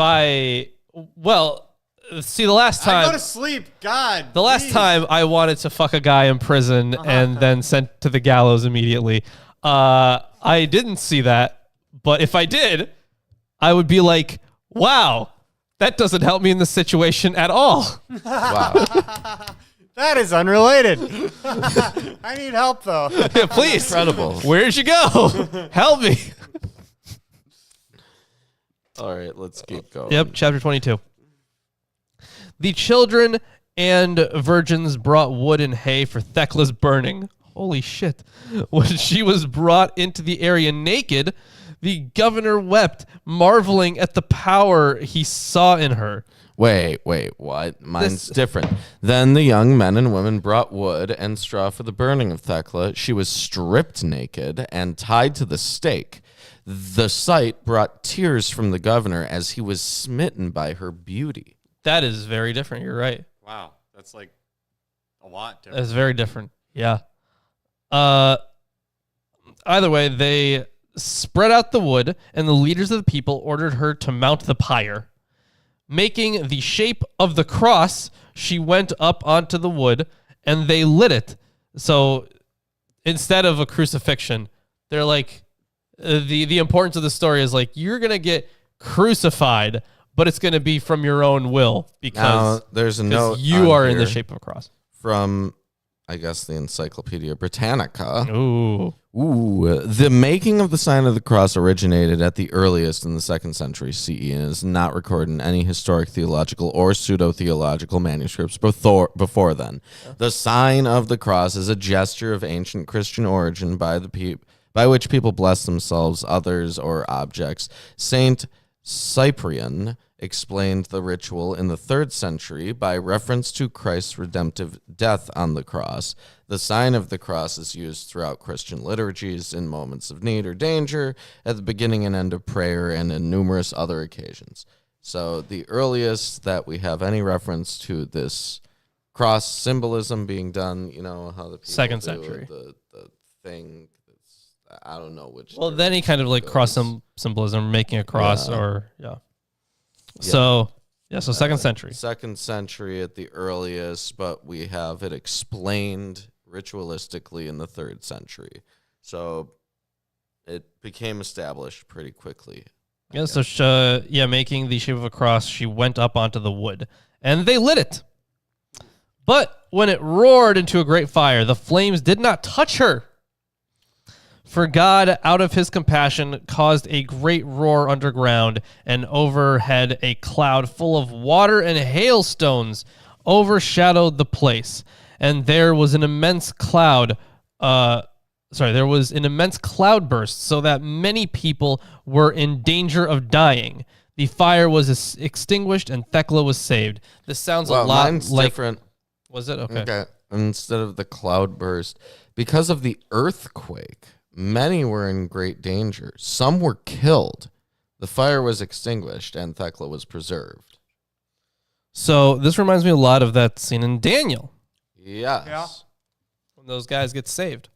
S1: see, the last time
S3: I go to sleep. God.
S1: The last time I wanted to fuck a guy in prison and then sent to the gallows immediately. I didn't see that, but if I did, I would be like, wow, that doesn't help me in this situation at all.
S2: Wow.
S3: That is unrelated. I need help, though.
S1: Yeah, please.
S2: Incredible.
S1: Where'd you go? Help me.
S2: All right, let's keep going.
S1: Yep, chapter 22. The children and virgins brought wood and hay for Thecla's burning. Holy shit. When she was brought into the area naked, the governor wept, marveling at the power he saw in her.
S2: Wait, what? Mine's different. Then the young men and women brought wood and straw for the burning of Thecla. She was stripped naked and tied to the stake. The sight brought tears from the governor as he was smitten by her beauty.
S1: That is very different. You're right.
S3: Wow. That's like a lot different.
S1: That's very different. Yeah. Either way, they spread out the wood, and the leaders of the people ordered her to mount the pyre. Making the shape of the cross, she went up onto the wood, and they lit it. So instead of a crucifixion, they're like, the importance of the story is like, you're going to get crucified, but it's going to be from your own will because
S2: there's a note
S1: you are in the shape of a cross.
S2: From, I guess, the Encyclopedia Britannica.
S1: Ooh.
S2: The making of the sign of the cross originated at the earliest in the 2nd century CE and is not recorded in any historic theological or pseudo-theological manuscripts before then. The sign of the cross is a gesture of ancient Christian origin by which people bless themselves, others, or objects. Saint Cyprian explained the ritual in the 3rd century by reference to Christ's redemptive death on the cross. The sign of the cross is used throughout Christian liturgies in moments of need or danger, at the beginning and end of prayer, and in numerous other occasions. So the earliest that we have any reference to this cross symbolism being done, you know, how the people
S1: 2nd century.
S2: The thing that's, I don't know which.
S1: Well, then he kind of like cross symbolism, making a cross So 2nd century.
S2: 2nd century at the earliest, but we have it explained ritualistically in the 3rd century. So it became established pretty quickly.
S1: Yeah, so making the shape of a cross, she went up onto the wood, and they lit it. But when it roared into a great fire, the flames did not touch her. For God, out of his compassion, caused a great roar underground, and overhead a cloud full of water and hailstones overshadowed the place. And there was an immense cloudburst, so that many people were in danger of dying. The fire was extinguished, and Thecla was saved. This sounds a lot like
S2: different.
S1: Was it? Okay.
S2: Instead of the cloudburst, because of the earthquake, many were in great danger. Some were killed. The fire was extinguished, and Thecla was preserved.
S1: So this reminds me a lot of that scene in Daniel.
S2: Yes.
S3: Yeah.
S1: When those guys get saved.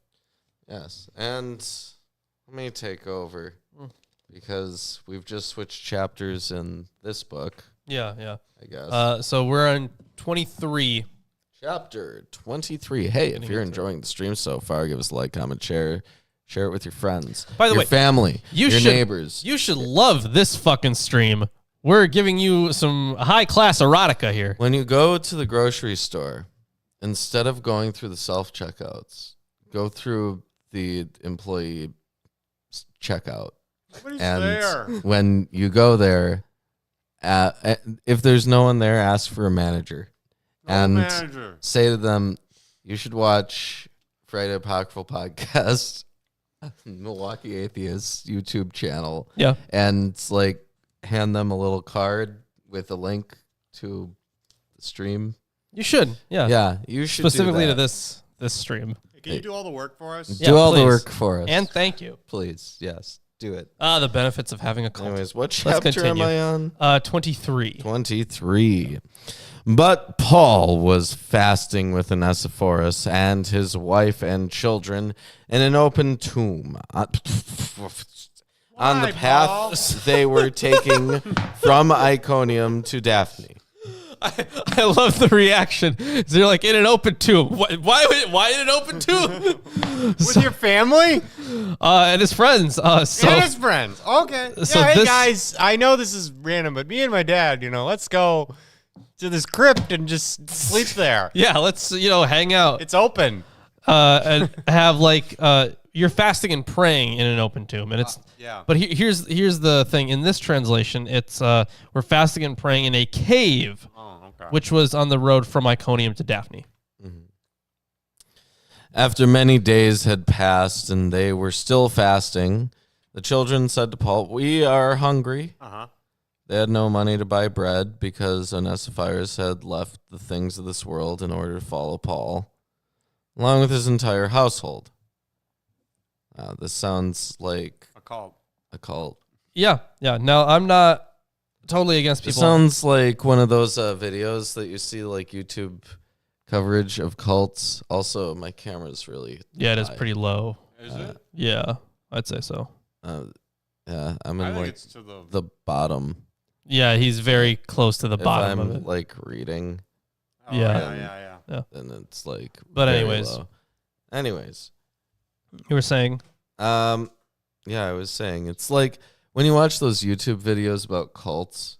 S2: Yes. And let me take over because we've just switched chapters in this book.
S1: Yeah.
S2: I guess.
S1: So we're on 23.
S2: Chapter 23. Hey, if you're enjoying the stream so far, give us a like, comment, share it with your friends.
S1: By the
S2: your
S1: way,
S2: family, your neighbors.
S1: You should love this fucking stream. We're giving you some high-class erotica here.
S2: When you go to the grocery store, instead of going through the self-checkouts, go through the employee checkout.
S3: Nobody's
S2: And
S3: there.
S2: when you go there, if there's no one there, ask for a manager.
S3: No
S2: and
S3: manager.
S2: say to them, you should watch Friday Apocryphal Podcast, Milwaukee Atheists YouTube channel.
S1: Yeah.
S2: And it's like hand them a little card with a link to the stream.
S1: You should. Yeah.
S2: Yeah, you should
S1: Specifically
S2: do
S1: to
S2: that.
S1: this stream.
S3: Can you do all the work for us?
S1: Yeah,
S2: do all the
S1: please.
S2: work for us.
S1: And thank you.
S2: Please, yes, do it.
S1: The benefits of having a cult.
S2: Anyways, what
S1: Let's
S2: chapter am
S1: continue.
S2: I on?
S1: 23.
S2: 23. But Paul was fasting with Onesiphorus and his wife and children in an open tomb on
S3: Why,
S2: the path
S3: Paul?
S2: they were taking from Iconium to Daphne.
S1: I love the reaction. So you're like, in an open tomb. Why in an open tomb?
S3: With your family
S1: And his friends.
S3: and his friends. Okay.
S1: So
S3: Yeah, hey
S1: this-
S3: guys, I know this is random, but me and my dad, let's go to this crypt and just sleep there.
S1: Yeah, let's, hang out.
S3: It's open.
S1: And have you're fasting and praying in an open tomb. And it's,
S3: Yeah.
S1: but here's the thing. In this translation, it's, we're fasting and praying in a cave,
S3: Oh, okay.
S1: which was on the road from Iconium to Daphne.
S2: After many days had passed and they were still fasting, the children said to Paul, "We are hungry."
S3: Uh-huh.
S2: They had no money to buy bread because Onesiphorus had left the things of this world in order to follow Paul, along with his entire household. This sounds like
S3: A cult.
S2: a cult.
S1: Yeah. Yeah. Now, I'm not totally against
S2: It
S1: people.
S2: sounds like one of those videos that you see like YouTube coverage of cults. Also, my camera's really
S1: Yeah, it is
S2: high.
S1: pretty low.
S3: Is it?
S1: Yeah, I'd say so.
S2: Yeah, I'm
S3: I
S2: in
S3: think
S2: like
S3: it's to the.
S2: the bottom.
S1: Yeah, he's very close to the
S2: If
S1: bottom
S2: I'm
S1: of it.
S2: like reading,
S3: Oh,
S1: yeah.
S3: yeah.
S2: then it's like.
S1: But
S2: very
S1: anyways.
S2: low. Anyways,
S1: You were saying?
S2: yeah, I was saying it's like when you watch those YouTube videos about cults,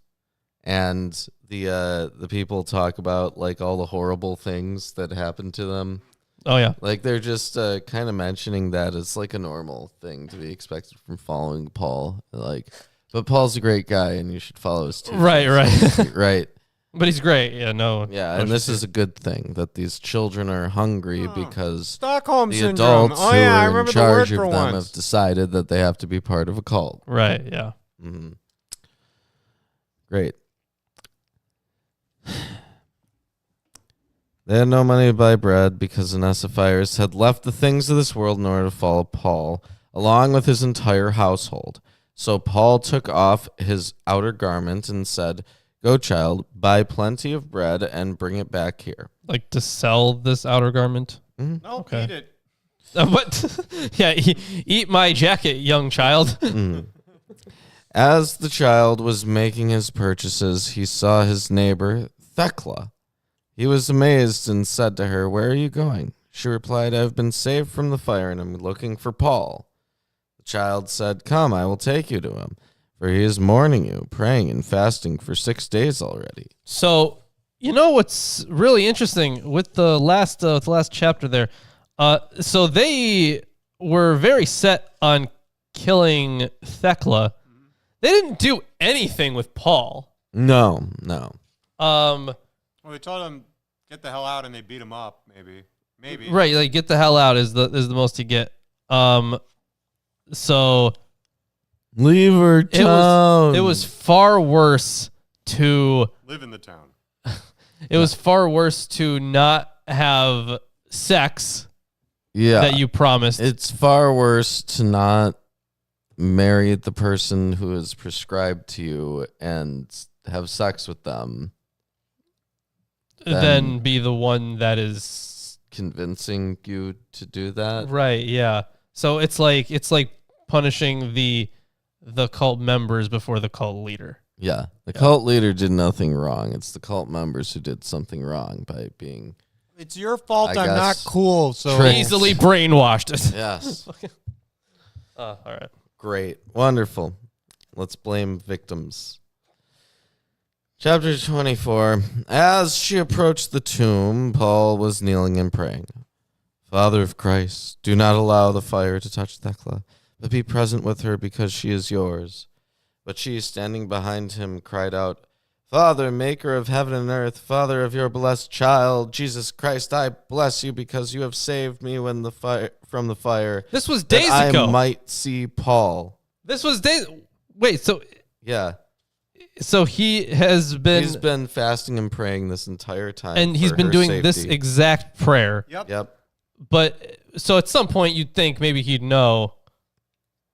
S2: and the people talk about like all the horrible things that happen to them.
S1: Oh, yeah.
S2: Like they're just kind of mentioning that it's like a normal thing to be expected from following Paul. Like, but Paul's a great guy, and you should follow his teachings.
S1: Right.
S2: Right.
S1: But he's great. Yeah, no.
S2: Yeah,
S1: no
S2: and this
S1: shit.
S2: is a good thing that these children are hungry
S3: Oh.
S2: because
S3: Stockholm
S2: the
S3: syndrome.
S2: adults
S3: Oh
S2: who
S3: yeah, I
S2: are in
S3: remember the
S2: charge
S3: word
S2: of
S3: for
S2: them
S3: once.
S2: have decided that they have to be part of a cult.
S1: Right, yeah.
S2: Mm-hmm. Great. They had no money to buy bread because Onesiphorus had left the things of this world in order to follow Paul, along with his entire household. So Paul took off his outer garment and said, "Go, child, buy plenty of bread and bring it back here."
S1: Like to sell this outer garment.
S3: No,
S1: Okay.
S3: eat it.
S1: What? Yeah, eat my jacket, young child.
S2: As the child was making his purchases, he saw his neighbor, Thecla. He was amazed and said to her, "Where are you going?" She replied, "I have been saved from the fire and am looking for Paul." The child said, "Come, I will take you to him, for he is mourning you, praying and fasting for 6 days already."
S1: So, you know what's really interesting with the last chapter there? So they were very set on killing Thecla. They didn't do anything with Paul.
S2: No.
S3: Well, they told him get the hell out, and they beat him up. Maybe.
S1: Right, like get the hell out is the most you get. So
S2: Leave her town.
S1: it was far worse to
S3: Live in the town.
S1: not have sex
S2: yeah.
S1: that you promised.
S2: It's far worse to not marry the person who is prescribed to you and have sex with them
S1: than be the one that is
S2: convincing you to do that.
S1: right. Yeah. So it's like punishing the cult members before the cult leader.
S2: Yeah. The cult leader did nothing wrong. It's the cult members who did something wrong by being
S3: It's your fault.
S2: I
S3: I'm not
S2: guess
S3: cool. So
S2: tricked.
S1: Easily brainwashed.
S2: yes.
S1: All right.
S2: Great. Wonderful. Let's blame victims. Chapter 24. As she approached the tomb, Paul was kneeling and praying. "Father of Christ, do not allow the fire to touch Thecla, but be present with her because she is yours." But she, standing behind him, cried out, Father, maker of heaven and earth, Father of your blessed child, Jesus Christ, I bless you because you have saved me from the fire.
S1: This was days
S2: that
S1: ago.
S2: I might see Paul.
S1: This was days. Wait,
S2: Yeah.
S1: so he's
S2: been fasting and praying this entire time.
S1: and he's
S2: for
S1: been
S2: her
S1: doing
S2: safety.
S1: this exact prayer.
S3: Yep.
S1: But so at some point you'd think maybe he'd know.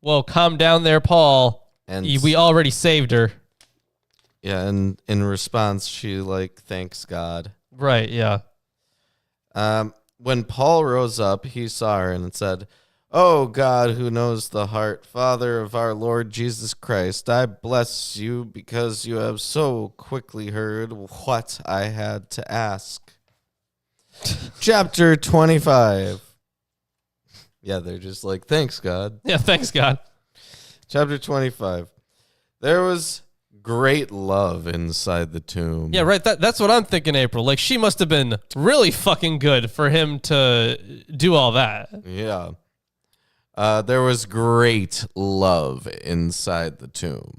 S1: Well, calm down there, Paul.
S2: And
S1: We already saved her.
S2: yeah, and in response, she thanks God.
S1: Right, yeah.
S2: When Paul rose up, he saw her and said, "Oh God, who knows the heart, Father of our Lord Jesus Christ, I bless you because you have so quickly heard what I had to ask." Chapter 25. Yeah, they're just like, thanks, God.
S1: Yeah, thanks, God.
S2: Chapter 25. There was great love inside the tomb.
S1: Yeah, right. That's what I'm thinking, April. Like, she must have been really fucking good for him to do all that.
S2: Yeah. There was great love inside the tomb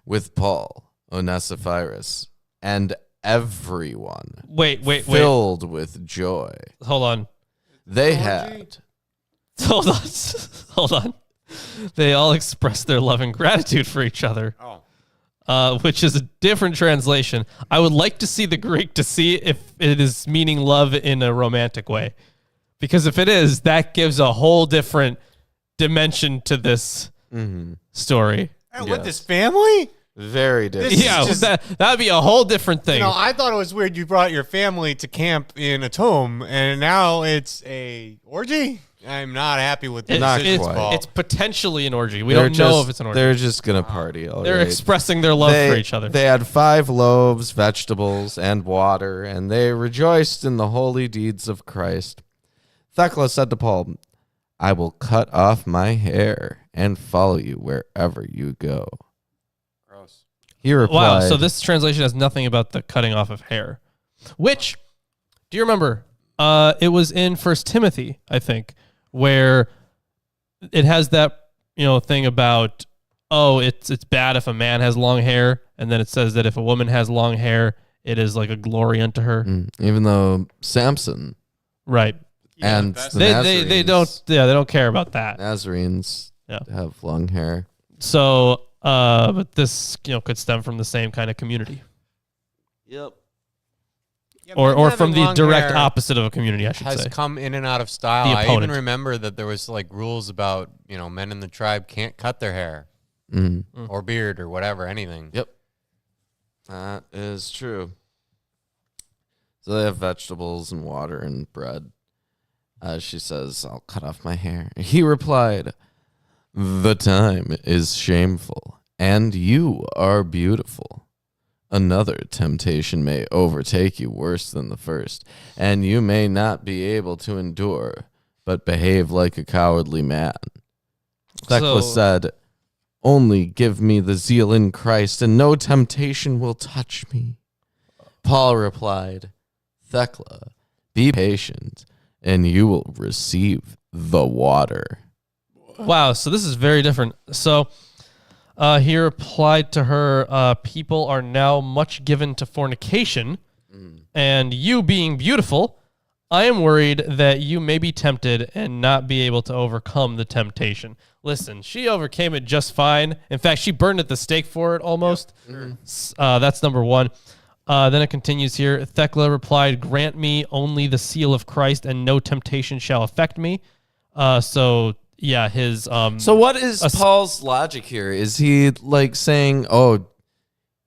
S2: with Paul, Onesiphorus, and everyone
S1: Wait.
S2: filled with joy.
S1: Hold on.
S2: They had...
S1: Hold on. They all expressed their love and gratitude for each other. Which is a different translation. I would like to see the Greek to see if it is meaning love in a romantic way. Because if it is, that gives a whole different dimension to this story.
S3: With this family?
S2: Very different.
S1: Yeah, that would be a whole different thing.
S3: I thought it was weird you brought your family to camp in a tomb, and now it's a orgy? I'm not happy with this.
S1: It's potentially an orgy. We don't know if it's an orgy.
S2: They're just going to party.
S1: They're expressing their love for each other.
S2: They had 5 loaves, vegetables, and water, and they rejoiced in the holy deeds of Christ. Thecla said to Paul, "I will cut off my hair and follow you wherever you go."
S3: Gross.
S2: He replied,
S1: Wow, so this translation has nothing about the cutting off of hair. Which, do you remember? It was in 1 Timothy, I think, where it has that thing about, it's bad if a man has long hair, and then it says that if a woman has long hair, it is like a glory unto her.
S2: even though Samson
S1: Right.
S2: and
S3: that's-
S2: the
S1: They don't care about that.
S2: Nazarenes have long hair.
S1: So, but this could stem from the same kind of community,
S2: Yep.
S3: Yeah,
S1: or
S3: men
S1: from
S3: having
S1: the
S3: long
S1: direct
S3: hair
S1: opposite of a community, I should
S3: has
S1: say.
S3: come in and out of style.
S1: The
S3: I even
S1: opponent.
S3: remember that there was rules about men in the tribe can't cut their hair or beard or whatever, anything.
S2: Yep. That is true. So they have vegetables and water and bread. She says, "I'll cut off my hair." He replied, "The time is shameful, and you are beautiful. Another temptation may overtake you worse than the first, and you may not be able to endure, but behave like a cowardly man." Thecla said, "Only give me the zeal in Christ, and no temptation will touch me." Paul replied, "Thecla, be patient, and you will receive the water."
S1: Wow, so this is very different. So he replied to her, "People are now much given to fornication, and you being beautiful, I am worried that you may be tempted and not be able to overcome the temptation." Listen, she overcame it just fine. In fact, she burned at the stake for it almost. That's number one. Then it continues here. Thecla replied, "Grant me only the seal of Christ, and no temptation shall affect me." Yeah, his
S2: So what is Paul's logic here? Is he saying, "Oh,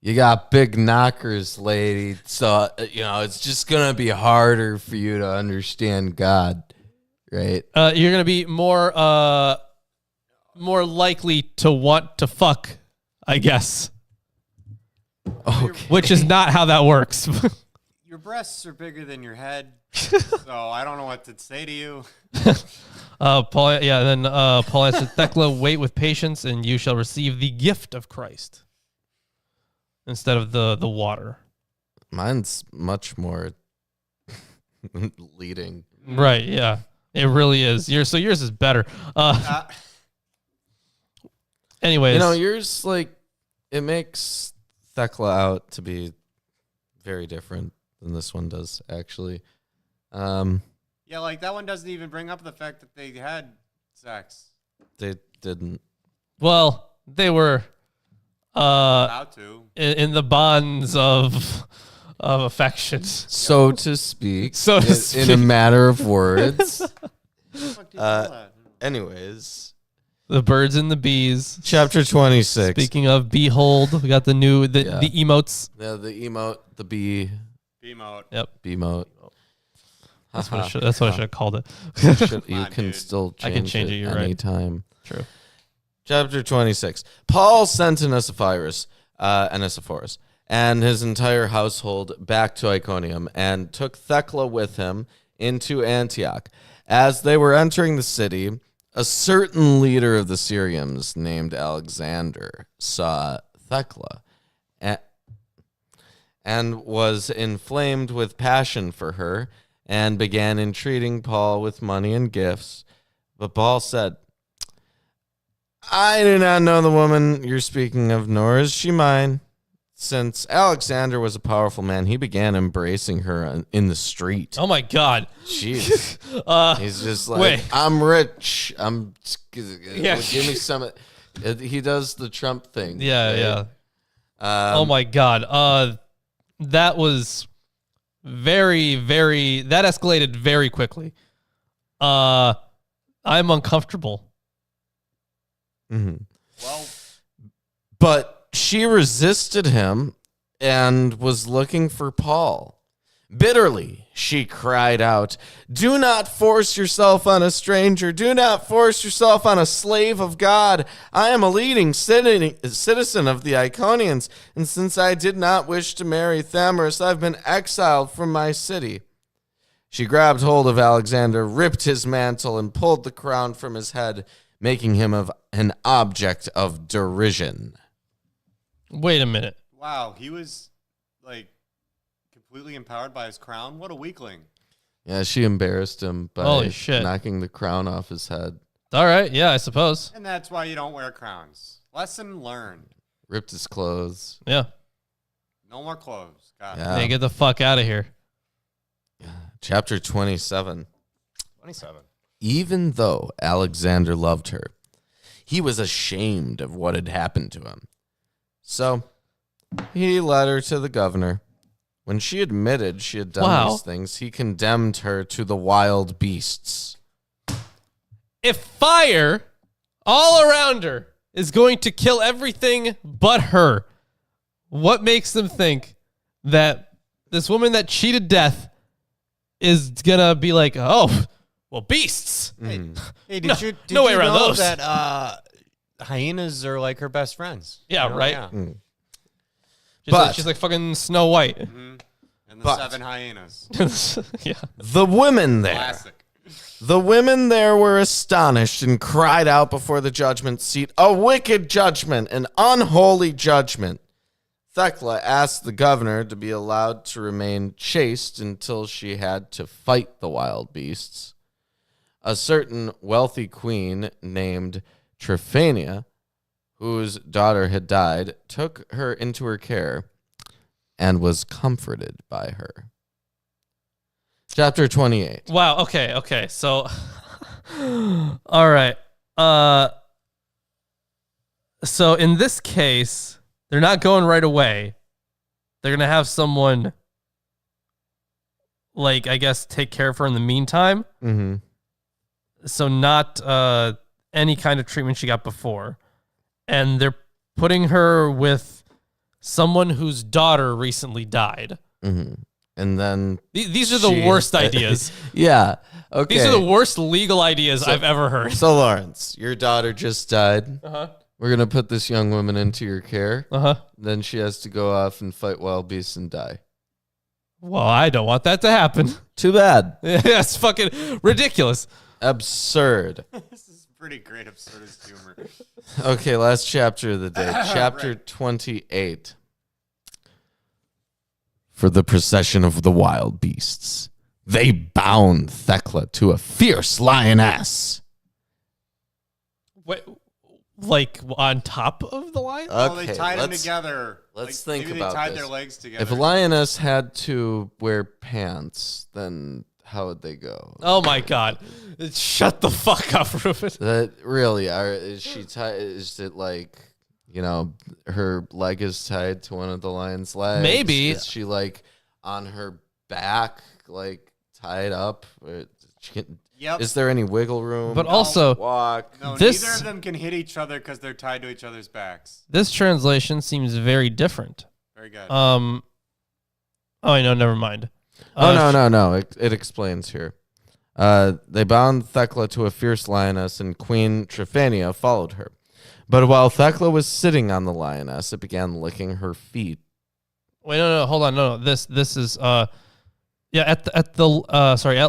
S2: you got big knockers, lady, so it's just gonna be harder for you to understand God," right?
S1: you're gonna be more likely to want to fuck, I guess.
S2: Okay.
S1: Which is not how that works.
S3: Your breasts are bigger than your head, so I don't know what to say to you.
S1: Paul answered, "Thecla, wait with patience, and you shall receive the gift of Christ instead of the water."
S2: Mine's much more leading.
S1: Right? Yeah, it really is. Yours is better. Anyways,
S2: Yours it makes Thecla out to be very different than this one does, actually.
S3: Yeah, like that one doesn't even bring up the fact that they had sex.
S2: They didn't.
S1: Well, they were
S3: About to.
S1: in the bonds of affection.
S2: So to speak.
S1: So to
S2: in
S1: speak.
S2: a matter of words.
S3: Fuck, did you know that?
S2: Anyways,
S1: The birds and the bees.
S2: chapter 26.
S1: Speaking of behold, we got the emotes.
S2: Yeah, the emote, the bee,
S3: B-mode.
S1: Yep.
S2: B-mote.
S1: That's what I should have called it.
S2: You
S3: on,
S2: can
S3: dude.
S2: still change,
S1: I can change it, you're right.
S2: anytime.
S1: True.
S2: Chapter 26. Paul sent Onesiphorus, and his entire household back to Iconium and took Thecla with him into Antioch. As they were entering the city, a certain leader of the Syrians named Alexander saw Thecla and was inflamed with passion for her and began entreating Paul with money and gifts. But Paul said, I do not know the woman you're speaking of, nor is she mine. Since Alexander was a powerful man, he began embracing her in the street.
S1: Oh my God.
S2: Jeez. He's just like,
S1: wait.
S2: I'm rich. Give
S1: Yeah.
S2: me some. He does the Trump thing.
S1: Yeah,
S2: right?
S1: yeah.
S2: Um,
S1: Oh my God. That was very, very. That escalated very quickly. I'm uncomfortable.
S2: mhm.
S3: Well,
S2: But she resisted him and was looking for Paul. Bitterly, she cried out, do not force yourself on a stranger. Do not force yourself on a slave of God. I am a leading citizen of the Iconians, and since I did not wish to marry Thamyris, I've been exiled from my city. She grabbed hold of Alexander, ripped his mantle, and pulled the crown from his head, making him an object of derision.
S1: Wait a minute.
S3: wow, he was like completely empowered by his crown. What a weakling.
S2: Yeah, she embarrassed him by
S1: Holy shit.
S2: knocking the crown off his head,
S1: All right. Yeah, I suppose.
S3: And that's why you don't wear crowns. Lesson learned.
S2: ripped his clothes.
S1: Yeah.
S3: No more clothes. Got it.
S2: Yeah.
S1: Hey, get the fuck out of here.
S2: Chapter 27.
S3: 27.
S2: Even though Alexander loved her, he was ashamed of what had happened to him. So he led her to the governor. When she admitted she had done these things, he condemned her to the wild beasts.
S1: If fire all around her is going to kill everything but her, what makes them think that this woman that cheated death is gonna be like, oh, well, beasts?
S3: Hey,
S1: No-
S3: did
S1: no way
S3: you
S1: around
S3: know
S1: those.
S3: that hyenas are like her best friends?
S1: Yeah,
S3: You know?
S1: right.
S3: Yeah.
S1: She's like fucking Snow White.
S3: And the
S2: But-
S3: 7 hyenas.
S1: Yeah.
S2: The women there.
S3: Classic.
S2: The women there were astonished and cried out before the judgment seat, a wicked judgment, an unholy judgment. Thecla asked the governor to be allowed to remain chaste until she had to fight the wild beasts. A certain wealthy queen named Tryphania, whose daughter had died, took her into her care and was comforted by her. Chapter 28.
S1: Wow. Okay. So, all right. So in this case, they're not going right away. They're gonna have someone, like, I guess, take care of her in the meantime.
S2: Mm-hmm.
S1: So not any kind of treatment she got before, and they're putting her with someone whose daughter recently died.
S2: Mm-hmm. And then
S1: These are the worst ideas.
S2: Yeah. Okay.
S1: These are the worst legal ideas I've ever heard.
S2: So Lawrence, your daughter just died.
S1: Uh-huh.
S2: We're gonna put this young woman into your care.
S1: Uh-huh.
S2: Then she has to go off and fight wild beasts and die.
S1: Well, I don't want that to happen.
S2: Too bad.
S1: That's fucking ridiculous.
S2: Absurd.
S3: This is pretty great absurdist humor.
S2: Okay, last chapter of the day. Chapter 28. For the procession of the wild beasts, they bound Thecla to a fierce lioness.
S1: Wait, like on top of the lion?
S3: Oh, they tied them together.
S2: Let's think about
S3: They tied
S2: this.
S3: their legs together.
S2: If a lioness had to wear pants, then how would they go?
S1: Oh my God! Shut the fuck up, Rufus.
S2: Really? Is she tied? Is it like, her leg is tied to one of the lion's legs?
S1: Maybe.
S2: Is she like on her back, like tied up?
S3: Yep.
S2: Is there any wiggle room?
S1: But also,
S2: walk.
S3: No,
S1: This-
S3: neither of them can hit each other because they're tied to each other's backs.
S1: this translation seems very different.
S3: Very good.
S1: Oh, I know. Never mind.
S2: No. It explains here. They bound Thecla to a fierce lioness, and Queen Tryphania followed her. But while Thecla was sitting on the lioness, it began licking her feet.
S1: Wait, no, hold on, no. This is at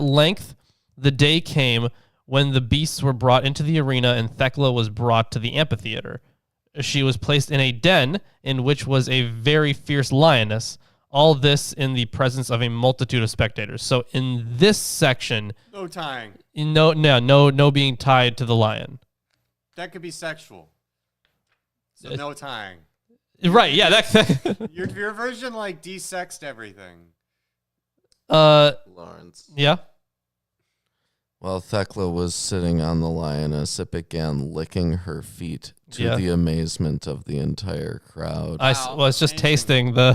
S1: length, the day came when the beasts were brought into the arena, and Thecla was brought to the amphitheater. She was placed in a den in which was a very fierce lioness. All this in the presence of a multitude of spectators. So in this section,
S3: No tying.
S1: no being tied to the lion.
S3: That could be sexual. So no tying.
S1: Right? Yeah. That.
S3: Your version like desexed everything.
S2: Lawrence.
S1: Yeah.
S2: While Thecla was sitting on the lioness, it began licking her feet to the amazement of the entire crowd.
S1: It's just tasting the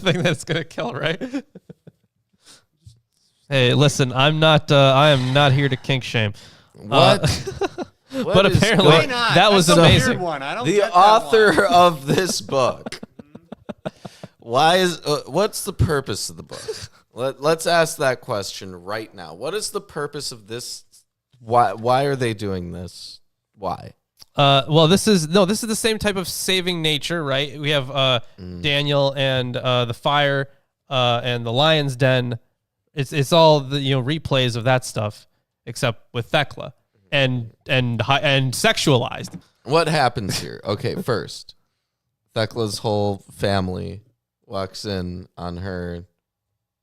S1: thing that's gonna kill, right? Hey, listen, I am not here to kink shame.
S2: What?
S1: But apparently that was
S3: That's a
S1: amazing.
S3: weird one. I don't
S2: The
S3: get that
S2: author
S3: one.
S2: of this book. What's the purpose of the book? Let's ask that question right now. What is the purpose of this? Why are they doing this? Why?
S1: Well, this is the same type of saving nature, right? We have Daniel and the fire and the lion's den. It's all the replays of that stuff, except with Thecla and sexualized.
S2: What happens here? Okay, first, Thecla's whole family walks in on her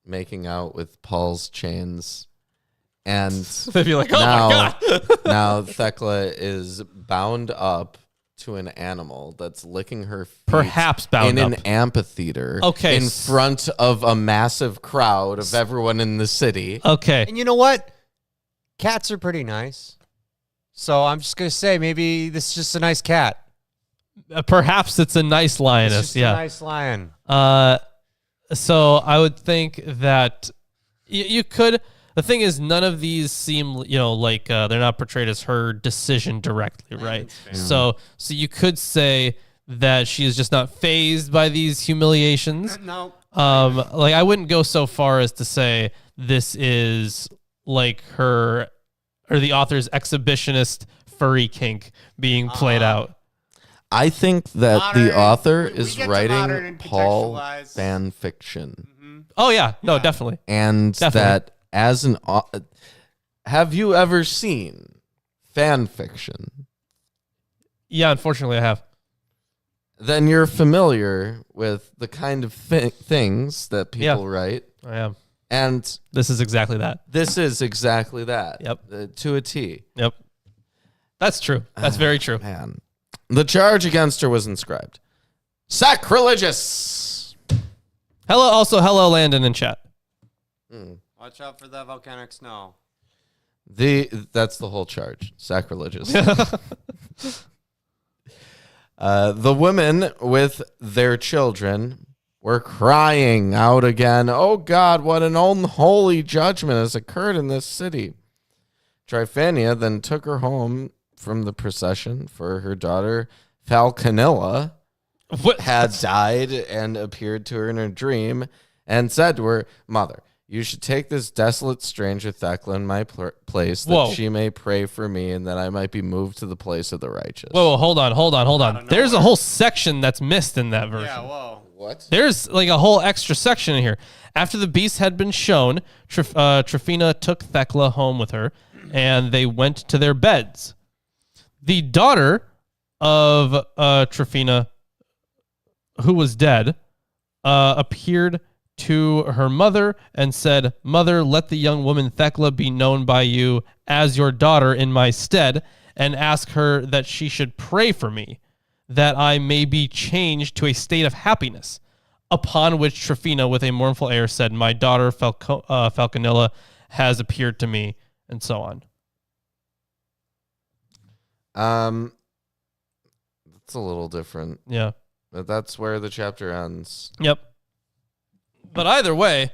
S2: making out with Paul's chains, and
S1: They'd be like, "Oh my God!"
S2: now Thecla is bound up to an animal that's licking her feet,
S1: Perhaps bound
S2: in
S1: up.
S2: an amphitheater,
S1: Okay,
S2: in front of a massive crowd of everyone in the city.
S1: Okay.
S3: And you know what? Cats are pretty nice. So I'm just gonna say maybe this is just a nice cat.
S1: Perhaps it's a nice
S3: It's
S1: lioness.
S3: just a
S1: Yeah.
S3: nice lion.
S1: So I would think that you could. The thing is, none of these seem, like they're not portrayed as her decision directly, right? So you could say that she is just not fazed by these humiliations.
S3: No.
S1: Like I wouldn't go so far as to say this is like her or the author's exhibitionist furry kink being played out.
S2: I think that the
S3: Modern-
S2: author
S3: we
S2: is
S3: get to modern
S2: writing
S3: and
S2: Paul
S3: contextualize.
S2: fan fiction.
S1: Oh yeah, no, definitely.
S2: And
S1: Definitely.
S2: that as an have you ever seen fan fiction?
S1: Yeah, unfortunately, I have.
S2: Then you're familiar with the kind of things that people write.
S1: I am.
S2: And
S1: This is exactly that.
S2: this is exactly that.
S1: Yep.
S2: To a T.
S1: Yep. That's true. That's very true.
S2: Man. The charge against her was inscribed. Sacrilegious.
S1: Hello, Landon in chat.
S3: Watch out for that volcanic snow.
S2: That's the whole charge. Sacrilegious. The women with their children were crying out again, "Oh God, what an unholy judgment has occurred in this city." Tryphania then took her home from the procession, for her daughter Falconilla
S1: What?
S2: had died and appeared to her in a dream and said to her, "Mother, you should take this desolate stranger Thecla in my place, that
S1: Whoa.
S2: she may pray for me and that I might be moved to the place of the righteous."
S1: Whoa, hold on.
S3: of
S1: There's a
S3: nowhere.
S1: whole section that's missed in that version.
S3: Yeah, whoa.
S2: What?
S1: There's like a whole extra section in here. After the beast had been shown, Tryphena took Thecla home with her, and they went to their beds. The daughter of Tryphena, who was dead, appeared to her mother and said, "Mother, let the young woman Thecla be known by you as your daughter in my stead, and ask her that she should pray for me, that I may be changed to a state of happiness. Upon which Tryphena, with a mournful air, said, my daughter Falconilla has appeared to me, and so on.
S2: It's a little different.
S1: Yeah.
S2: But that's where the chapter ends.
S1: Yep. But either way,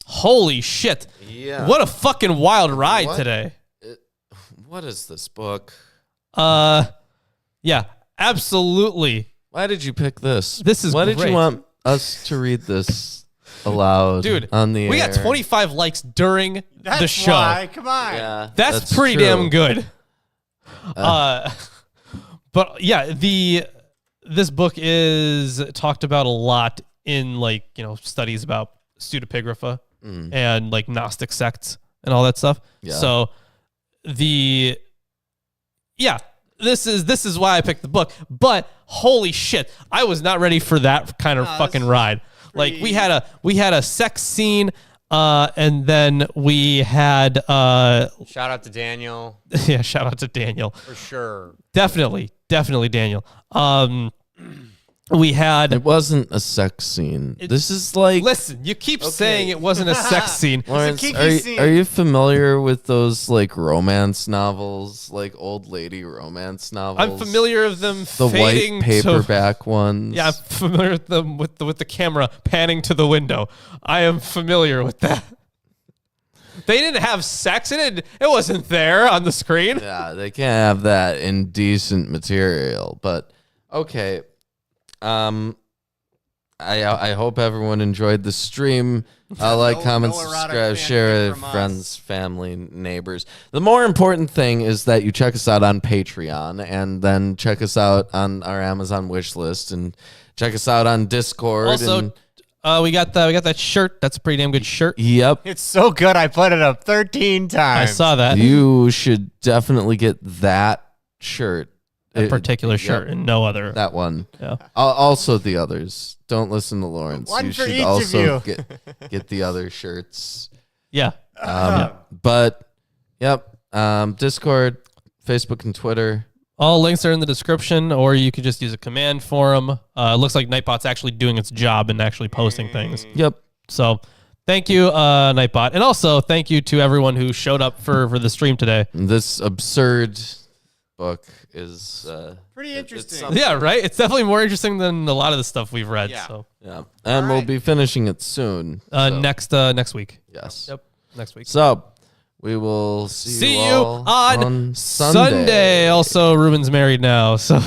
S1: holy shit.
S2: Yeah.
S1: What a fucking wild ride today.
S2: What is this book?
S1: Yeah, absolutely.
S2: Why did you pick this?
S1: This is
S2: Why
S1: great.
S2: did you want us to read this aloud,
S1: Dude,
S2: on the
S1: we
S2: air?
S1: got 25 likes during
S3: That's
S1: the show.
S3: why. Come on.
S2: Yeah,
S1: That's pretty
S2: true.
S1: damn good. But yeah, this book is talked about a lot in studies about pseudepigrapha and like Gnostic sects and all that stuff.
S2: Yeah.
S1: So this is why I picked the book. But holy shit, I was not ready for that kind of fucking ride. Like we had a sex scene, and then we had
S3: Shout out to Daniel.
S1: yeah, shout out to Daniel.
S3: For sure.
S1: Definitely Daniel. We had.
S2: It wasn't a sex scene. This is like...
S1: Listen, you keep saying it wasn't a sex scene.
S2: Lawrence,
S3: kinky scene.
S2: are you familiar with those like romance novels, like old lady romance novels?
S1: I'm familiar with them
S2: The
S1: fading
S2: white paperback ones.
S1: Yeah, I'm familiar with them with the camera panning to the window. I am familiar with that. They didn't have sex. It wasn't there on the screen.
S2: Yeah, they can't have that indecent material. But okay. I hope everyone enjoyed the stream. Like, comment,
S3: no erotic
S2: subscribe,
S3: fanfic
S2: share with
S3: from us.
S2: friends, family, neighbors. The more important thing is that you check us out on Patreon, and then check us out on our Amazon wish list, and check us out on Discord.
S1: Also,
S2: and,
S1: we got that shirt. That's a pretty damn good shirt.
S2: yep,
S3: It's so good. I put it up 13 times.
S1: I saw that.
S2: you should definitely get that shirt.
S1: That particular shirt and no other.
S2: That one.
S1: Yeah.
S2: Also the others. Don't listen to Lawrence.
S3: One
S2: you
S3: for
S2: should
S3: each of
S2: also
S3: you.
S2: get the other shirts.
S1: Yeah.
S2: But yep. Discord, Facebook, and Twitter.
S1: All links are in the description, or you could just use a command for them. It looks like Nightbot's actually doing its job and actually posting things.
S2: Yep.
S1: So thank you, Nightbot. And also thank you to everyone who showed up for the stream today.
S2: This absurd book is
S3: Pretty interesting.
S2: something.
S1: Yeah, right? It's definitely more interesting than a lot of the stuff we've read.
S3: Yeah.
S1: So
S2: Yeah. And we'll be finishing it soon. so,
S1: next week.
S2: yes.
S1: Yep. Next week.
S2: So we will see you
S1: you
S2: all
S1: on
S2: Sunday.
S1: Also, Ruben's married now. So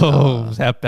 S1: happy